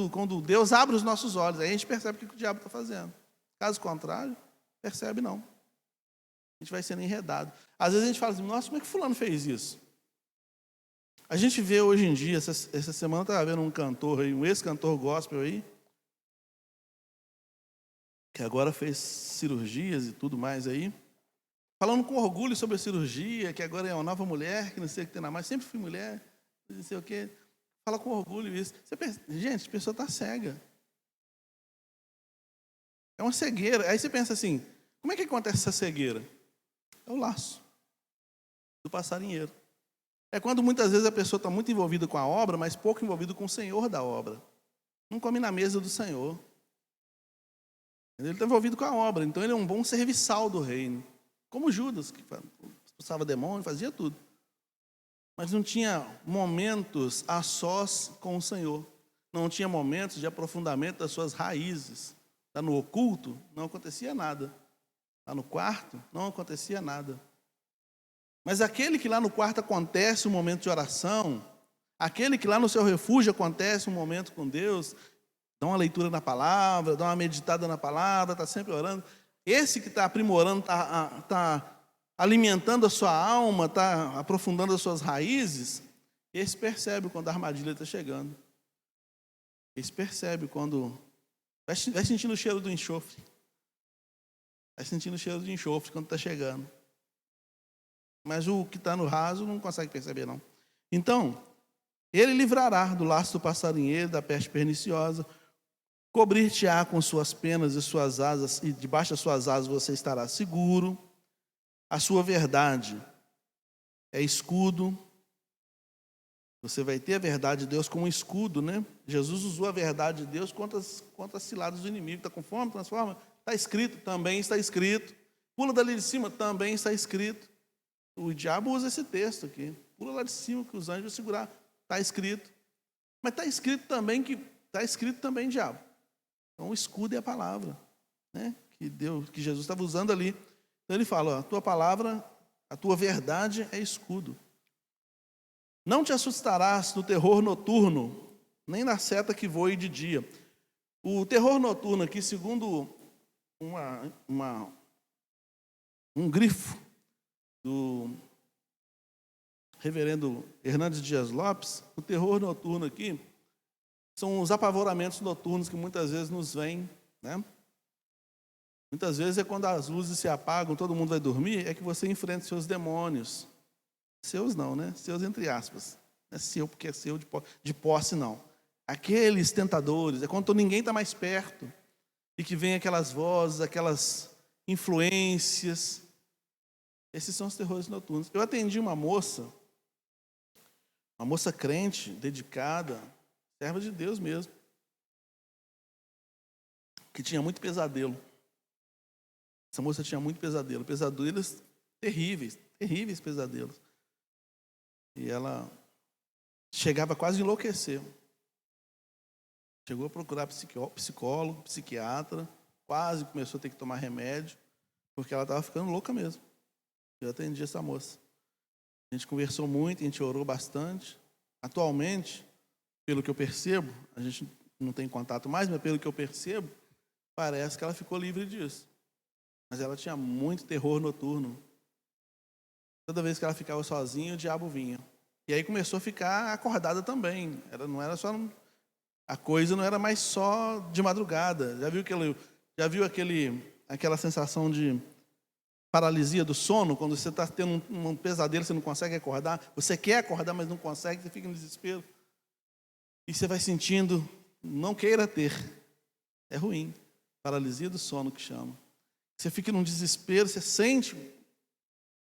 S2: quando Deus abre os nossos olhos. Aí a gente percebe o que o diabo está fazendo. Caso contrário, percebe não. A gente vai sendo enredado. Às vezes a gente fala assim, nossa, como é que fulano fez isso? A gente vê hoje em dia, essa semana eu estava vendo um cantor aí, um ex-cantor gospel aí, que agora fez cirurgias e tudo mais aí, falando com orgulho sobre a cirurgia, que agora é uma nova mulher, que não sei o que tem na mais, sempre fui mulher, não sei o que. Fala com orgulho isso. Você pensa, gente, a pessoa está cega. É uma cegueira. Aí você pensa assim, como é que acontece essa cegueira? É o laço do passarinheiro. É quando muitas vezes a pessoa está muito envolvida com a obra, mas pouco envolvida com o Senhor da obra. Não come na mesa do Senhor. Ele está envolvido com a obra, então ele é um bom serviçal do reino. Como Judas, que expulsava demônio, fazia tudo. Mas não tinha momentos a sós com o Senhor. Não tinha momentos de aprofundamento das suas raízes. Está no oculto, não acontecia nada. Está no quarto, não acontecia nada. Mas aquele que lá no quarto acontece um momento de oração, aquele que lá no seu refúgio acontece um momento com Deus, dá uma leitura na palavra, dá uma meditada na palavra, está sempre orando. Esse que está aprimorando, está alimentando a sua alma, está aprofundando as suas raízes, esse percebe quando a armadilha está chegando. Esse percebe quando... Vai sentindo o cheiro do enxofre. Vai sentindo o cheiro do enxofre quando está chegando. Mas o que está no raso não consegue perceber, não. Então, ele livrará do laço do passarinheiro, da peste perniciosa, cobrir-te-á com suas penas e suas asas, e debaixo das suas asas você estará seguro. A sua verdade é escudo. Você vai ter a verdade de Deus como um escudo, né? Jesus usou a verdade de Deus contra as ciladas do inimigo. Está com fome? Transforma? Está escrito? Também está escrito. Pula dali de cima? Também está escrito. O diabo usa esse texto aqui. Pula lá de cima que os anjos vão segurar. Está escrito. Mas está escrito também, diabo. Então o escudo é a palavra, né? Que Jesus estava usando ali. Então ele fala, ó, a tua palavra, a tua verdade é escudo. Não te assustarás no terror noturno, nem na seta que voe de dia. O terror noturno aqui, segundo um grifo do reverendo Hernandes Dias Lopes, o terror noturno aqui são os apavoramentos noturnos que muitas vezes nos vêm, né? Muitas vezes é quando as luzes se apagam, todo mundo vai dormir, é que você enfrenta seus demônios. Seus não, né? Seus entre aspas. Não é seu porque é seu de posse, não. Aqueles tentadores, é quando ninguém está mais perto e que vem aquelas vozes, aquelas influências. Esses são os terrores noturnos. Eu atendi uma moça crente, dedicada, serva de Deus mesmo, que tinha muito pesadelo. Essa moça tinha muito pesadelo, pesadelos terríveis, terríveis pesadelos. E ela chegava quase a enlouquecer. Chegou a procurar psicólogo, psiquiatra, quase começou a ter que tomar remédio, porque ela estava ficando louca mesmo. Eu atendi essa moça. A gente conversou muito, a gente orou bastante. Atualmente, pelo que eu percebo, a gente não tem contato mais, mas pelo que eu percebo, parece que ela ficou livre disso. Mas ela tinha muito terror noturno. Toda vez que ela ficava sozinha, o diabo vinha. E aí começou a ficar acordada também. A coisa não era mais só de madrugada. Já viu aquela sensação de paralisia do sono, quando você está tendo um pesadelo, você não consegue acordar, você quer acordar, mas não consegue, você fica em desespero. E você vai sentindo, não queira ter. É ruim. Paralisia do sono que chama. Você fica num desespero, você sente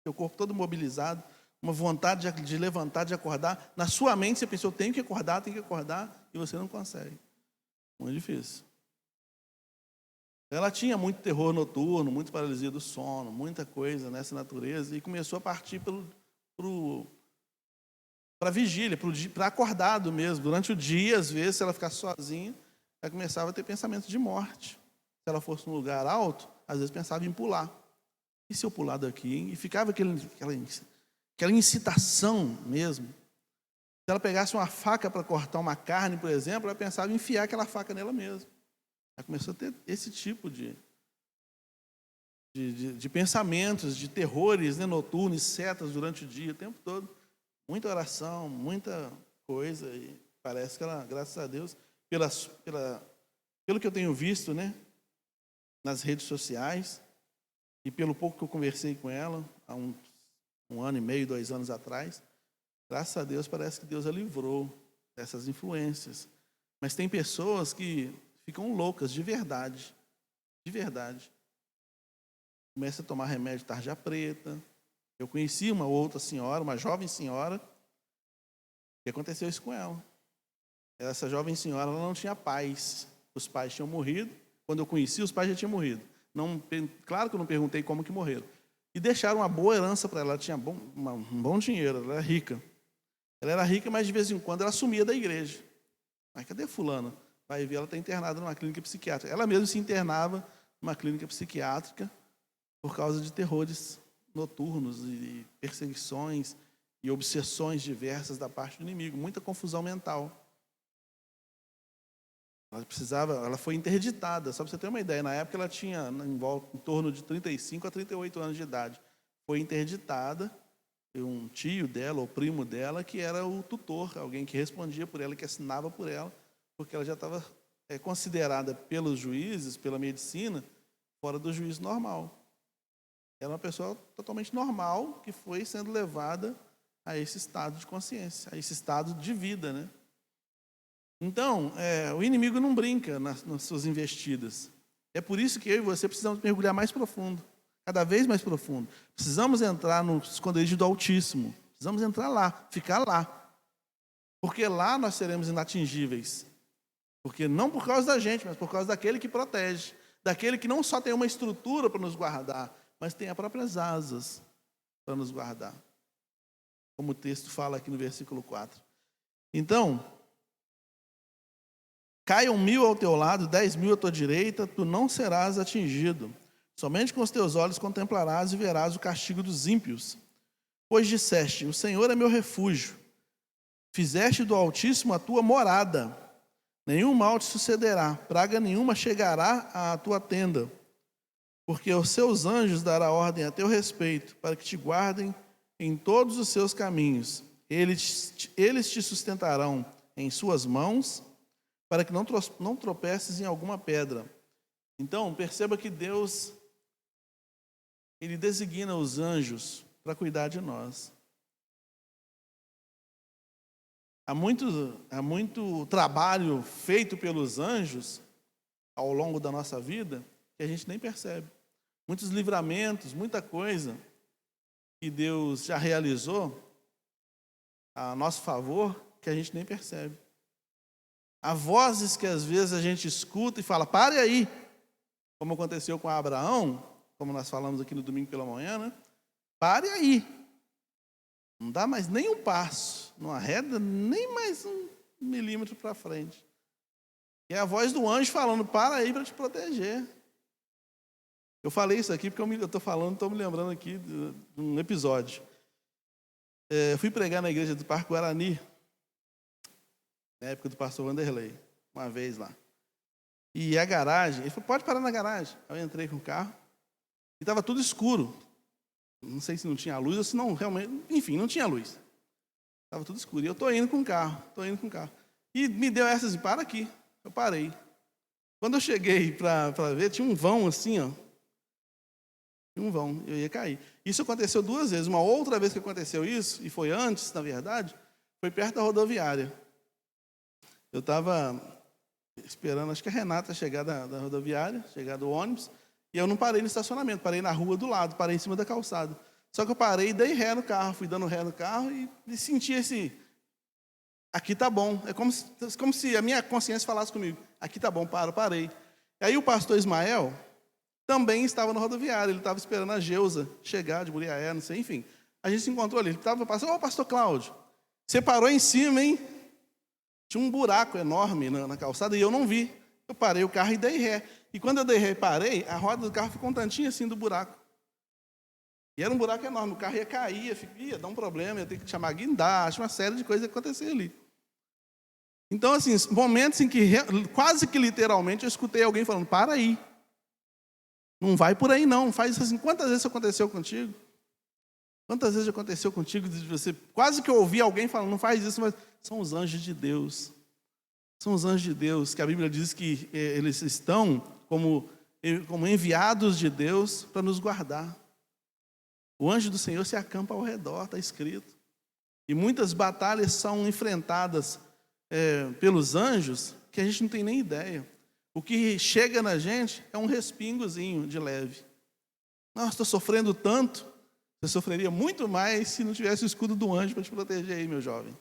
S2: seu corpo todo mobilizado, uma vontade de levantar, de acordar. Na sua mente você pensou, tenho que acordar, e você não consegue. Muito difícil. Ela tinha muito terror noturno, muita paralisia do sono, muita coisa nessa natureza, e começou a partir para a vigília, para acordado mesmo. Durante o dia, às vezes, se ela ficasse sozinha, ela começava a ter pensamentos de morte. Se ela fosse num lugar alto, às vezes pensava em pular. E se eu pular daqui, hein? E ficava aquela incitação mesmo. Se ela pegasse uma faca para cortar uma carne, por exemplo, ela pensava em enfiar aquela faca nela mesma. Ela começou a ter esse tipo de pensamentos, de terrores, né, noturnos, setas durante o dia, o tempo todo. Muita oração, muita coisa. E parece que ela, graças a Deus, pelo que eu tenho visto, né, nas redes sociais, e pelo pouco que eu conversei com ela, há um ano e meio, 2 anos atrás, graças a Deus, parece que Deus a livrou dessas influências. Mas tem pessoas que ficam loucas de verdade. De verdade. Começa a tomar remédio tarja preta. Eu conheci uma outra senhora, uma jovem senhora, que aconteceu isso com ela. Essa jovem senhora, ela não tinha pais. Os pais tinham morrido. Quando eu conheci, os pais já tinham morrido. Claro que eu não perguntei como que morreram. E deixaram uma boa herança para ela. Ela tinha um bom dinheiro, ela era rica. Ela era rica, mas de vez em quando ela sumia da igreja. Mas cadê fulana? Vai ver, ela está internada numa clínica psiquiátrica. Ela mesma se internava numa clínica psiquiátrica por causa de terrores noturnos e perseguições e obsessões diversas da parte do inimigo. Muita confusão mental. Ela foi interditada, só para você ter uma ideia. Na época ela tinha em torno de 35 a 38 anos de idade. Foi interditada. Um tio dela, ou primo dela, que era o tutor, alguém que respondia por ela, que assinava por ela, porque ela já estava considerada pelos juízes, pela medicina, fora do juízo normal. Era uma pessoa totalmente normal que foi sendo levada a esse estado de consciência, a esse estado de vida, né? Então, o inimigo não brinca nas suas investidas. É por isso que eu e você precisamos mergulhar mais profundo, cada vez mais profundo. Precisamos entrar no esconderijo do Altíssimo. Precisamos entrar lá, ficar lá. Porque lá nós seremos inatingíveis. Porque não por causa da gente, mas por causa daquele que protege. Daquele que não só tem uma estrutura para nos guardar, mas tem as próprias asas para nos guardar. Como o texto fala aqui no versículo 4. Então, caiam 1000 ao teu lado, 10.000 à tua direita, tu não serás atingido. Somente com os teus olhos contemplarás e verás o castigo dos ímpios. Pois disseste, o Senhor é meu refúgio. Fizeste do Altíssimo a tua morada. Nenhum mal te sucederá, praga nenhuma chegará à tua tenda. Porque aos seus anjos dará ordem a teu respeito, para que te guardem em todos os seus caminhos. Eles te sustentarão em suas mãos, para que não tropeces em alguma pedra. Então, perceba que Deus, Ele designa os anjos para cuidar de nós. há muito trabalho feito pelos anjos ao longo da nossa vida que a gente nem percebe. Muitos livramentos, muita coisa que Deus já realizou a nosso favor que a gente nem percebe. Há vozes que às vezes a gente escuta e fala, pare aí, como aconteceu com Abraão, como nós falamos aqui no domingo pela manhã, né? Pare aí. Não dá mais nem um passo, não arreda nem mais 1 milímetro para frente. E é a voz do anjo falando, para aí para te proteger. Eu falei isso aqui porque eu estou falando, estou me lembrando aqui de um episódio. Eu fui pregar na igreja do Parque Guarani, na época do pastor Vanderlei, uma vez lá. E a garagem, ele falou, pode parar na garagem. Eu entrei com o carro e estava tudo escuro. Não sei se não tinha luz ou se não, realmente, enfim, não tinha luz. Estava tudo escuro. E eu estou indo com o carro. E me deu essa assim, para aqui. Eu parei. Quando eu cheguei para ver, tinha um vão assim, ó. Tinha um vão, eu ia cair. Isso aconteceu 2 vezes. Uma outra vez que aconteceu isso, e foi antes, na verdade, foi perto da rodoviária. Eu estava esperando, acho que a Renata chegar da rodoviária, chegar do ônibus, e eu não parei no estacionamento, parei na rua do lado, parei em cima da calçada. Só que eu parei e dei ré no carro, fui dando ré no carro e senti esse, aqui tá bom. É como se a minha consciência falasse comigo, aqui tá bom, parei. E aí o pastor Ismael também estava na rodoviária, ele estava esperando a Geusa chegar de Muriaé, não sei, enfim. A gente se encontrou ali, ele estava passando, pastor Cláudio, você parou em cima, hein? Tinha um buraco enorme na calçada e eu não vi. Eu parei o carro e dei ré. E quando eu dei ré e parei, a roda do carro ficou um tantinho assim do buraco. E era um buraco enorme, o carro ia cair, ia dar um problema, ia ter que chamar guindaste, uma série de coisas ia acontecer ali. Então, assim, momentos em que quase que literalmente eu escutei alguém falando, para aí. Não vai por aí não, faz isso assim. Quantas vezes isso aconteceu contigo? Quantas vezes aconteceu contigo de você quase que ouvir alguém falando, não faz isso, mas são os anjos de Deus. São os anjos de Deus, que a Bíblia diz que eles estão como enviados de Deus para nos guardar. O anjo do Senhor se acampa ao redor, está escrito. E muitas batalhas são enfrentadas pelos anjos que a gente não tem nem ideia. O que chega na gente é um respingozinho de leve. Nossa, estou sofrendo tanto. Você sofreria muito mais se não tivesse o escudo do anjo para te proteger aí, meu jovem.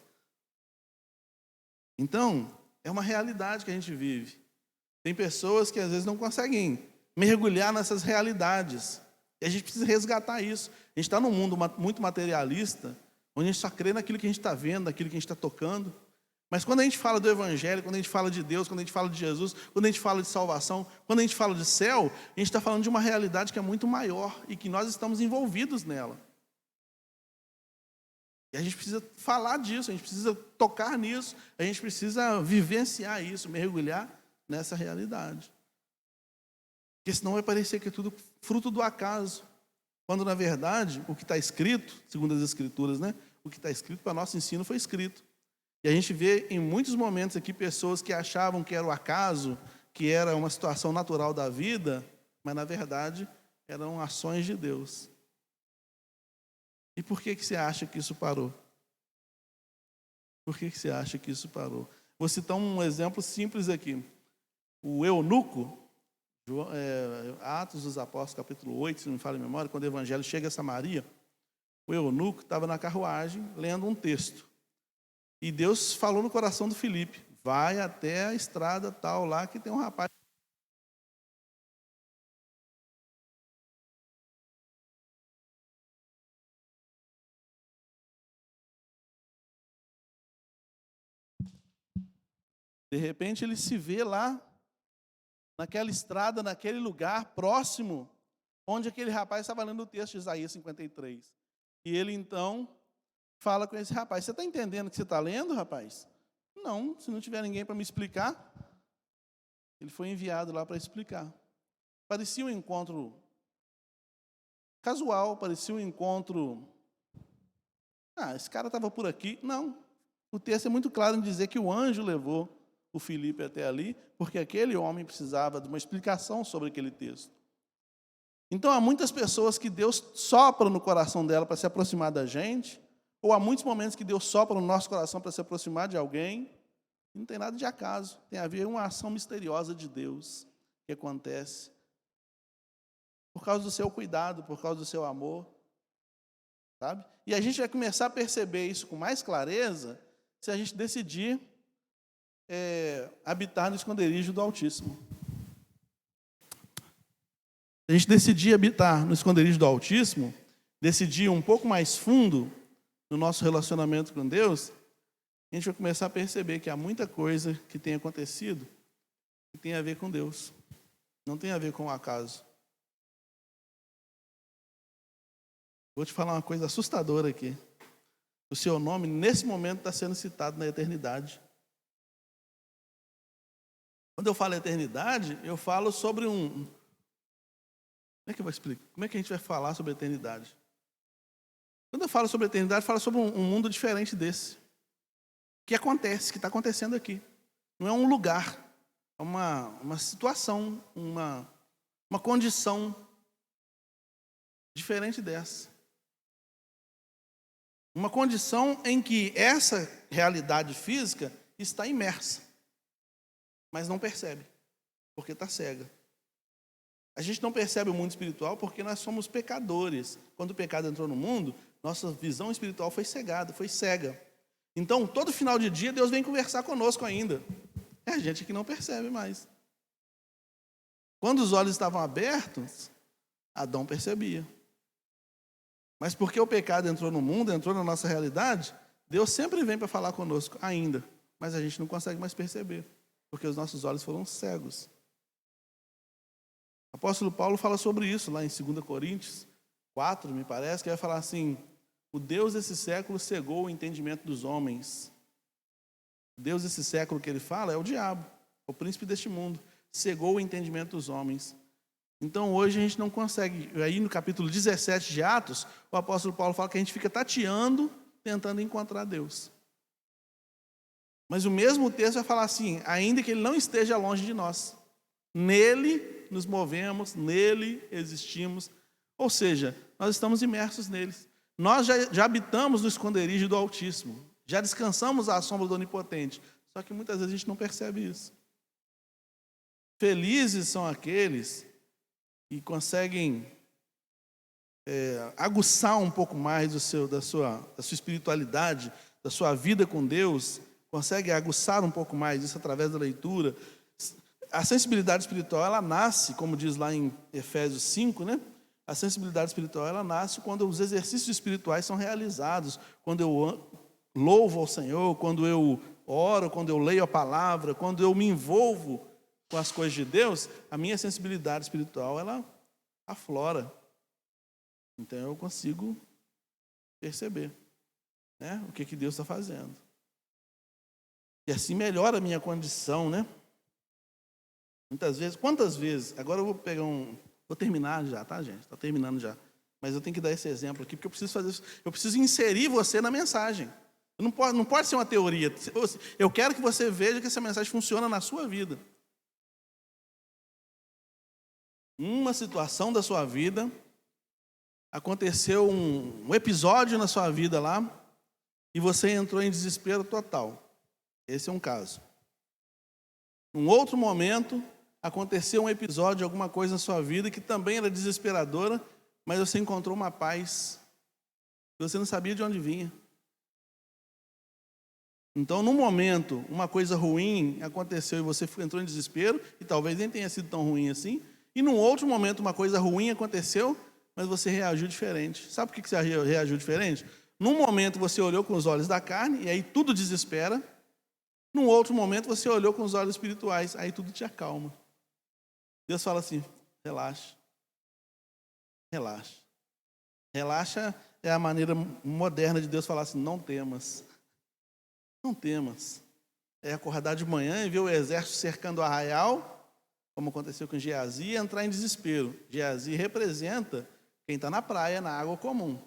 S2: Então, é uma realidade que a gente vive. Tem pessoas que às vezes não conseguem mergulhar nessas realidades. E a gente precisa resgatar isso. A gente está num mundo muito materialista, onde a gente só crê naquilo que a gente está vendo, naquilo que a gente está tocando. Mas quando a gente fala do Evangelho, quando a gente fala de Deus, quando a gente fala de Jesus, quando a gente fala de salvação, quando a gente fala de céu, a gente está falando de uma realidade que é muito maior e que nós estamos envolvidos nela. E a gente precisa falar disso, a gente precisa tocar nisso, a gente precisa vivenciar isso, mergulhar nessa realidade. Porque senão vai parecer que é tudo fruto do acaso. Quando, na verdade, o que está escrito, segundo as Escrituras, né? O que está escrito para nosso ensino foi escrito. E a gente vê em muitos momentos aqui pessoas que achavam que era o acaso, que era uma situação natural da vida, mas, na verdade, eram ações de Deus. E por que você acha que isso parou? Por que você acha que isso parou? Vou citar um exemplo simples aqui. O eunuco, Atos dos Apóstolos, capítulo 8, se não me falha a memória, quando o evangelho chega a Samaria, o eunuco estava na carruagem lendo um texto. E Deus falou no coração do Filipe, vai até a estrada tal lá que tem um rapaz. De repente ele se vê lá, naquela estrada, naquele lugar próximo, onde aquele rapaz estava lendo o texto de Isaías 53. E ele então fala com esse rapaz, você está entendendo o que você está lendo, rapaz? Não, se não tiver ninguém para me explicar. Ele foi enviado lá para explicar. Parecia um encontro casual, parecia um encontro... esse cara estava por aqui. Não, o texto é muito claro em dizer que o anjo levou o Filipe até ali, porque aquele homem precisava de uma explicação sobre aquele texto. Então, há muitas pessoas que Deus sopra no coração dela para se aproximar da gente, Ou há muitos momentos que Deus sopra no nosso coração para se aproximar de alguém, e não tem nada de acaso, tem a ver com uma ação misteriosa de Deus que acontece por causa do seu cuidado, por causa do seu amor, sabe? E a gente vai começar a perceber isso com mais clareza se a gente decidir habitar no esconderijo do Altíssimo. Se a gente decidir habitar no esconderijo do Altíssimo, decidir ir um pouco mais fundo no nosso relacionamento com Deus, a gente vai começar a perceber que há muita coisa que tem acontecido que tem a ver com Deus, não tem a ver com o acaso. Vou te falar uma coisa assustadora aqui. O seu nome, nesse momento, está sendo citado na eternidade. Quando eu falo eternidade, eu falo sobre Como é que eu vou explicar? Como é que a gente vai falar sobre a eternidade? Quando eu falo sobre a eternidade, eu falo sobre um mundo diferente desse. Que acontece, que está acontecendo aqui. Não é um lugar, é uma situação, uma condição diferente dessa. Uma condição em que essa realidade física está imersa, mas não percebe, porque está cega. A gente não percebe o mundo espiritual porque nós somos pecadores. Quando o pecado entrou no mundo, nossa visão espiritual foi cegada, foi cega. Então, todo final de dia, Deus vem conversar conosco ainda. É a gente que não percebe mais. Quando os olhos estavam abertos, Adão percebia. Mas porque o pecado entrou no mundo, entrou na nossa realidade, Deus sempre vem para falar conosco ainda. Mas a gente não consegue mais perceber, porque os nossos olhos foram cegos. O apóstolo Paulo fala sobre isso lá em 2 Coríntios 4, me parece, que vai falar assim: o Deus desse século cegou o entendimento dos homens. O Deus desse século que ele fala é o diabo, o príncipe deste mundo. Cegou o entendimento dos homens. Então hoje a gente não consegue. Aí no capítulo 17 de Atos, o apóstolo Paulo fala que a gente fica tateando, tentando encontrar Deus. Mas o mesmo texto vai falar assim: ainda que ele não esteja longe de nós, nele nos movemos, nele existimos. Ou seja, nós estamos imersos nele. Nós já habitamos no esconderijo do Altíssimo, já descansamos à sombra do Onipotente. Só que muitas vezes a gente não percebe isso. Felizes são aqueles que conseguem aguçar um pouco mais da sua espiritualidade, da sua vida com Deus, conseguem aguçar um pouco mais isso através da leitura. A sensibilidade espiritual, ela nasce, como diz lá em Efésios 5, né? A sensibilidade espiritual, ela nasce quando os exercícios espirituais são realizados, quando eu louvo ao Senhor, quando eu oro, quando eu leio a palavra, quando eu me envolvo com as coisas de Deus, a minha sensibilidade espiritual, ela aflora. Então eu consigo perceber, né, o que Deus está fazendo. E assim melhora a minha condição, né? Muitas vezes, quantas vezes, agora eu vou pegar vou terminar já, tá, gente? Está terminando já. Mas eu tenho que dar esse exemplo aqui, porque eu preciso fazer isso. Eu preciso inserir você na mensagem. Não pode ser uma teoria. Eu quero que você veja que essa mensagem funciona na sua vida. Uma situação da sua vida, aconteceu um episódio na sua vida lá, e você entrou em desespero total. Esse é um caso. Num outro momento, aconteceu um episódio, alguma coisa na sua vida que também era desesperadora, mas você encontrou uma paz que você não sabia de onde vinha. Então, num momento, uma coisa ruim aconteceu e você entrou em desespero, e talvez nem tenha sido tão ruim assim, e num outro momento, uma coisa ruim aconteceu, mas você reagiu diferente. Sabe por que você reagiu diferente? Num momento, você olhou com os olhos da carne, e aí tudo desespera. Num outro momento, você olhou com os olhos espirituais, aí tudo te acalma. Deus fala assim: relaxa. Relaxa. Relaxa é a maneira moderna de Deus falar assim: não temas. Não temas. É acordar de manhã e ver o exército cercando o arraial, como aconteceu com Geazi, e entrar em desespero. Geazi representa quem está na praia, na água comum.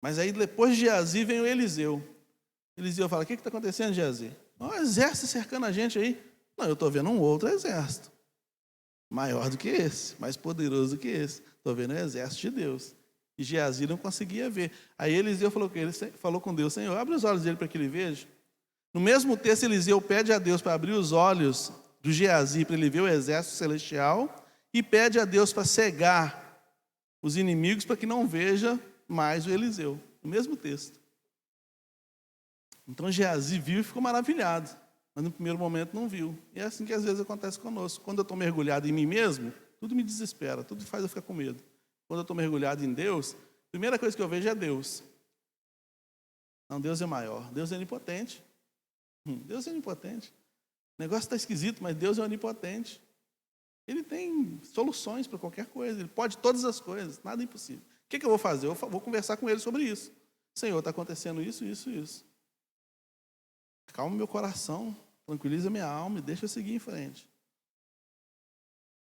S2: Mas aí depois de Geazi vem o Eliseu. Eliseu fala: o que está acontecendo, Geazi? O exército cercando a gente aí. Não, eu estou vendo um outro exército. Maior do que esse, mais poderoso do que esse. Estou vendo o exército de Deus. E Geazi não conseguia ver. Aí Eliseu falou com Deus: Senhor, abre os olhos dele para que ele veja. No mesmo texto, Eliseu pede a Deus para abrir os olhos do Geazi, para ele ver o exército celestial, e pede a Deus para cegar os inimigos para que não veja mais o Eliseu. No mesmo texto. Então Geazi viu e ficou maravilhado, mas no primeiro momento não viu. E é assim que às vezes acontece conosco. Quando eu estou mergulhado em mim mesmo, tudo me desespera, tudo faz eu ficar com medo. Quando eu estou mergulhado em Deus, a primeira coisa que eu vejo é Deus. Não, Deus é maior, Deus é onipotente. Deus é onipotente. O negócio está esquisito, mas Deus é onipotente. Ele tem soluções para qualquer coisa, Ele pode todas as coisas, nada é impossível. O que eu vou fazer? Eu vou conversar com Ele sobre isso. Senhor, está acontecendo isso, isso, isso. Calma meu coração, tranquiliza minha alma e deixa eu seguir em frente.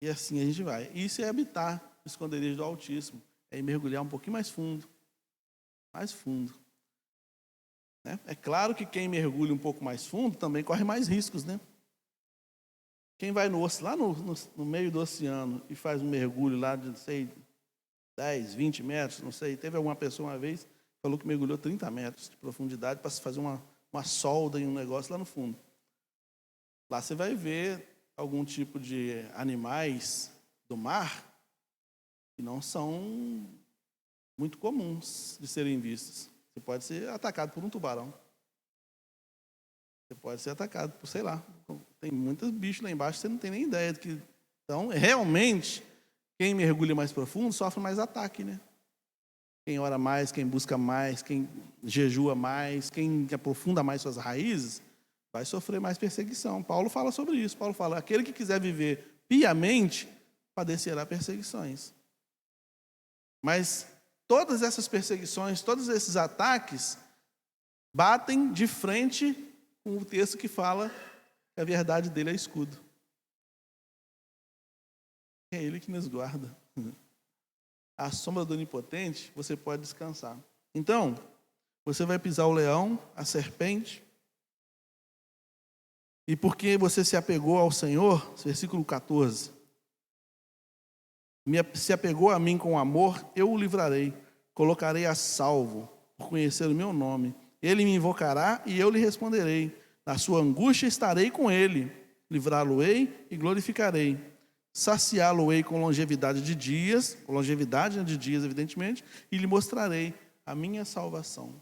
S2: E assim a gente vai. Isso é habitar no esconderijo do Altíssimo. É mergulhar um pouquinho mais fundo. Mais fundo. Né? É claro que quem mergulha um pouco mais fundo também corre mais riscos, né? Quem vai lá no meio do oceano e faz um mergulho lá de, não sei, 10, 20 metros, não sei. Teve alguma pessoa uma vez que falou que mergulhou 30 metros de profundidade para se fazer uma solda em um negócio lá no fundo. Lá você vai ver algum tipo de animais do mar que não são muito comuns de serem vistos. Você pode ser atacado por um tubarão. Você pode ser atacado por, sei lá, tem muitos bichos lá embaixo que você não tem nem ideia do que. Então, realmente, quem mergulha mais profundo sofre mais ataque, né? Quem ora mais, quem busca mais, quem jejua mais, quem aprofunda mais suas raízes, vai sofrer mais perseguição. Paulo fala sobre isso. Paulo fala: aquele que quiser viver piamente, padecerá perseguições. Mas todas essas perseguições, todos esses ataques, batem de frente com o texto que fala que a verdade dele é escudo. É Ele que nos guarda. À sombra do Onipotente, você pode descansar. Então, você vai pisar o leão, a serpente, e porque você se apegou ao Senhor, versículo 14, se apegou a mim com amor, eu o livrarei, colocarei a salvo, por conhecer o meu nome. Ele me invocará e eu lhe responderei. Na sua angústia estarei com ele, livrá-lo-ei e glorificarei. Saciá-lo-ei com longevidade de dias, evidentemente, e lhe mostrarei a minha salvação.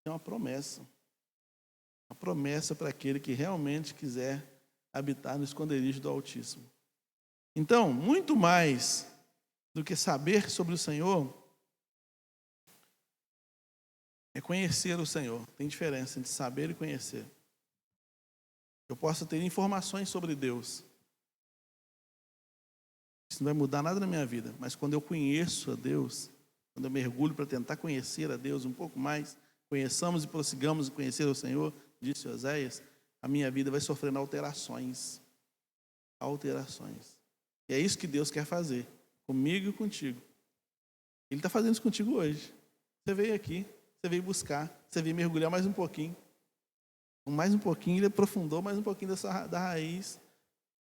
S2: É uma promessa para aquele que realmente quiser habitar no esconderijo do Altíssimo. Então, muito mais do que saber sobre o Senhor, é conhecer o Senhor. Tem diferença entre saber e conhecer. Eu posso ter informações sobre Deus. Isso não vai mudar nada na minha vida. Mas quando eu conheço a Deus, quando eu mergulho para tentar conhecer a Deus um pouco mais, conheçamos e prossigamos em conhecer o Senhor, disse Oséias, a minha vida vai sofrendo alterações. Alterações. E é isso que Deus quer fazer, comigo e contigo. Ele está fazendo isso contigo hoje. Você veio aqui, você veio buscar, você veio mergulhar mais um pouquinho. Mais um pouquinho, ele aprofundou mais um pouquinho da raiz,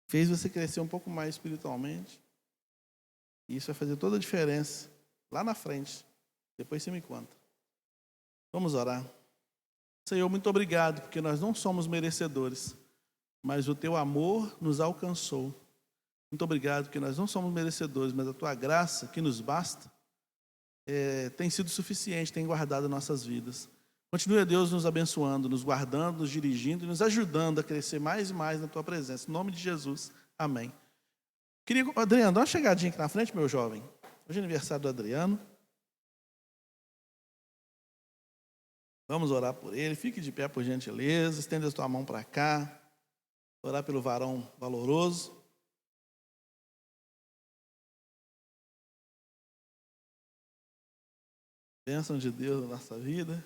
S2: fez você crescer um pouco mais espiritualmente. E isso vai fazer toda a diferença lá na frente. Depois você me conta. Vamos orar. Senhor, muito obrigado, porque nós não somos merecedores, mas o teu amor nos alcançou. Muito obrigado, porque nós não somos merecedores, mas a tua graça, que nos basta, tem sido suficiente, tem guardado nossas vidas. Continue, Deus, nos abençoando, nos guardando, nos dirigindo e nos ajudando a crescer mais e mais na tua presença. Em nome de Jesus. Amém. Adriano, dá uma chegadinha aqui na frente, meu jovem. Hoje é aniversário do Adriano. Vamos orar por ele. Fique de pé, por gentileza. Estenda a tua mão para cá. Orar pelo varão valoroso. Bênção de Deus na nossa vida.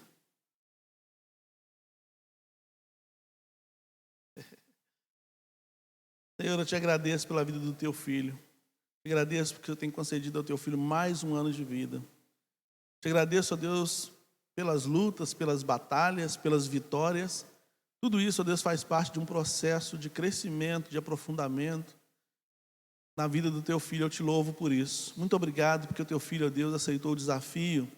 S2: Senhor, eu te agradeço pela vida do teu filho. Te agradeço porque eu tenho concedido ao teu filho mais um ano de vida. Te agradeço, ó Deus, pelas lutas, pelas batalhas, pelas vitórias. Tudo isso, ó Deus, faz parte de um processo de crescimento, de aprofundamento. na vida do teu filho. Eu te louvo por isso. Muito obrigado porque o teu filho, ó Deus, aceitou o desafio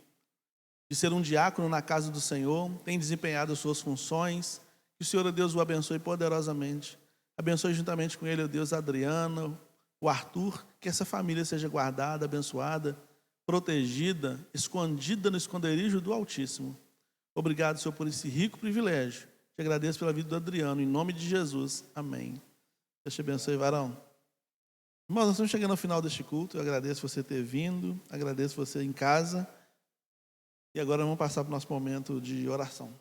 S2: de ser um diácono na casa do Senhor, tem desempenhado as suas funções. Que o Senhor, ó Deus, o abençoe poderosamente. Abençoe juntamente com ele, ó Deus, a Adriana, o Arthur, que essa família seja guardada, abençoada, protegida, escondida no esconderijo do Altíssimo. Obrigado, Senhor, por esse rico privilégio. Te agradeço pela vida do Adriano, em nome de Jesus. Amém. Deus te abençoe, varão. Irmãos, nós estamos chegando ao final deste culto. Eu agradeço você ter vindo, agradeço você em casa. E agora vamos passar para o nosso momento de oração.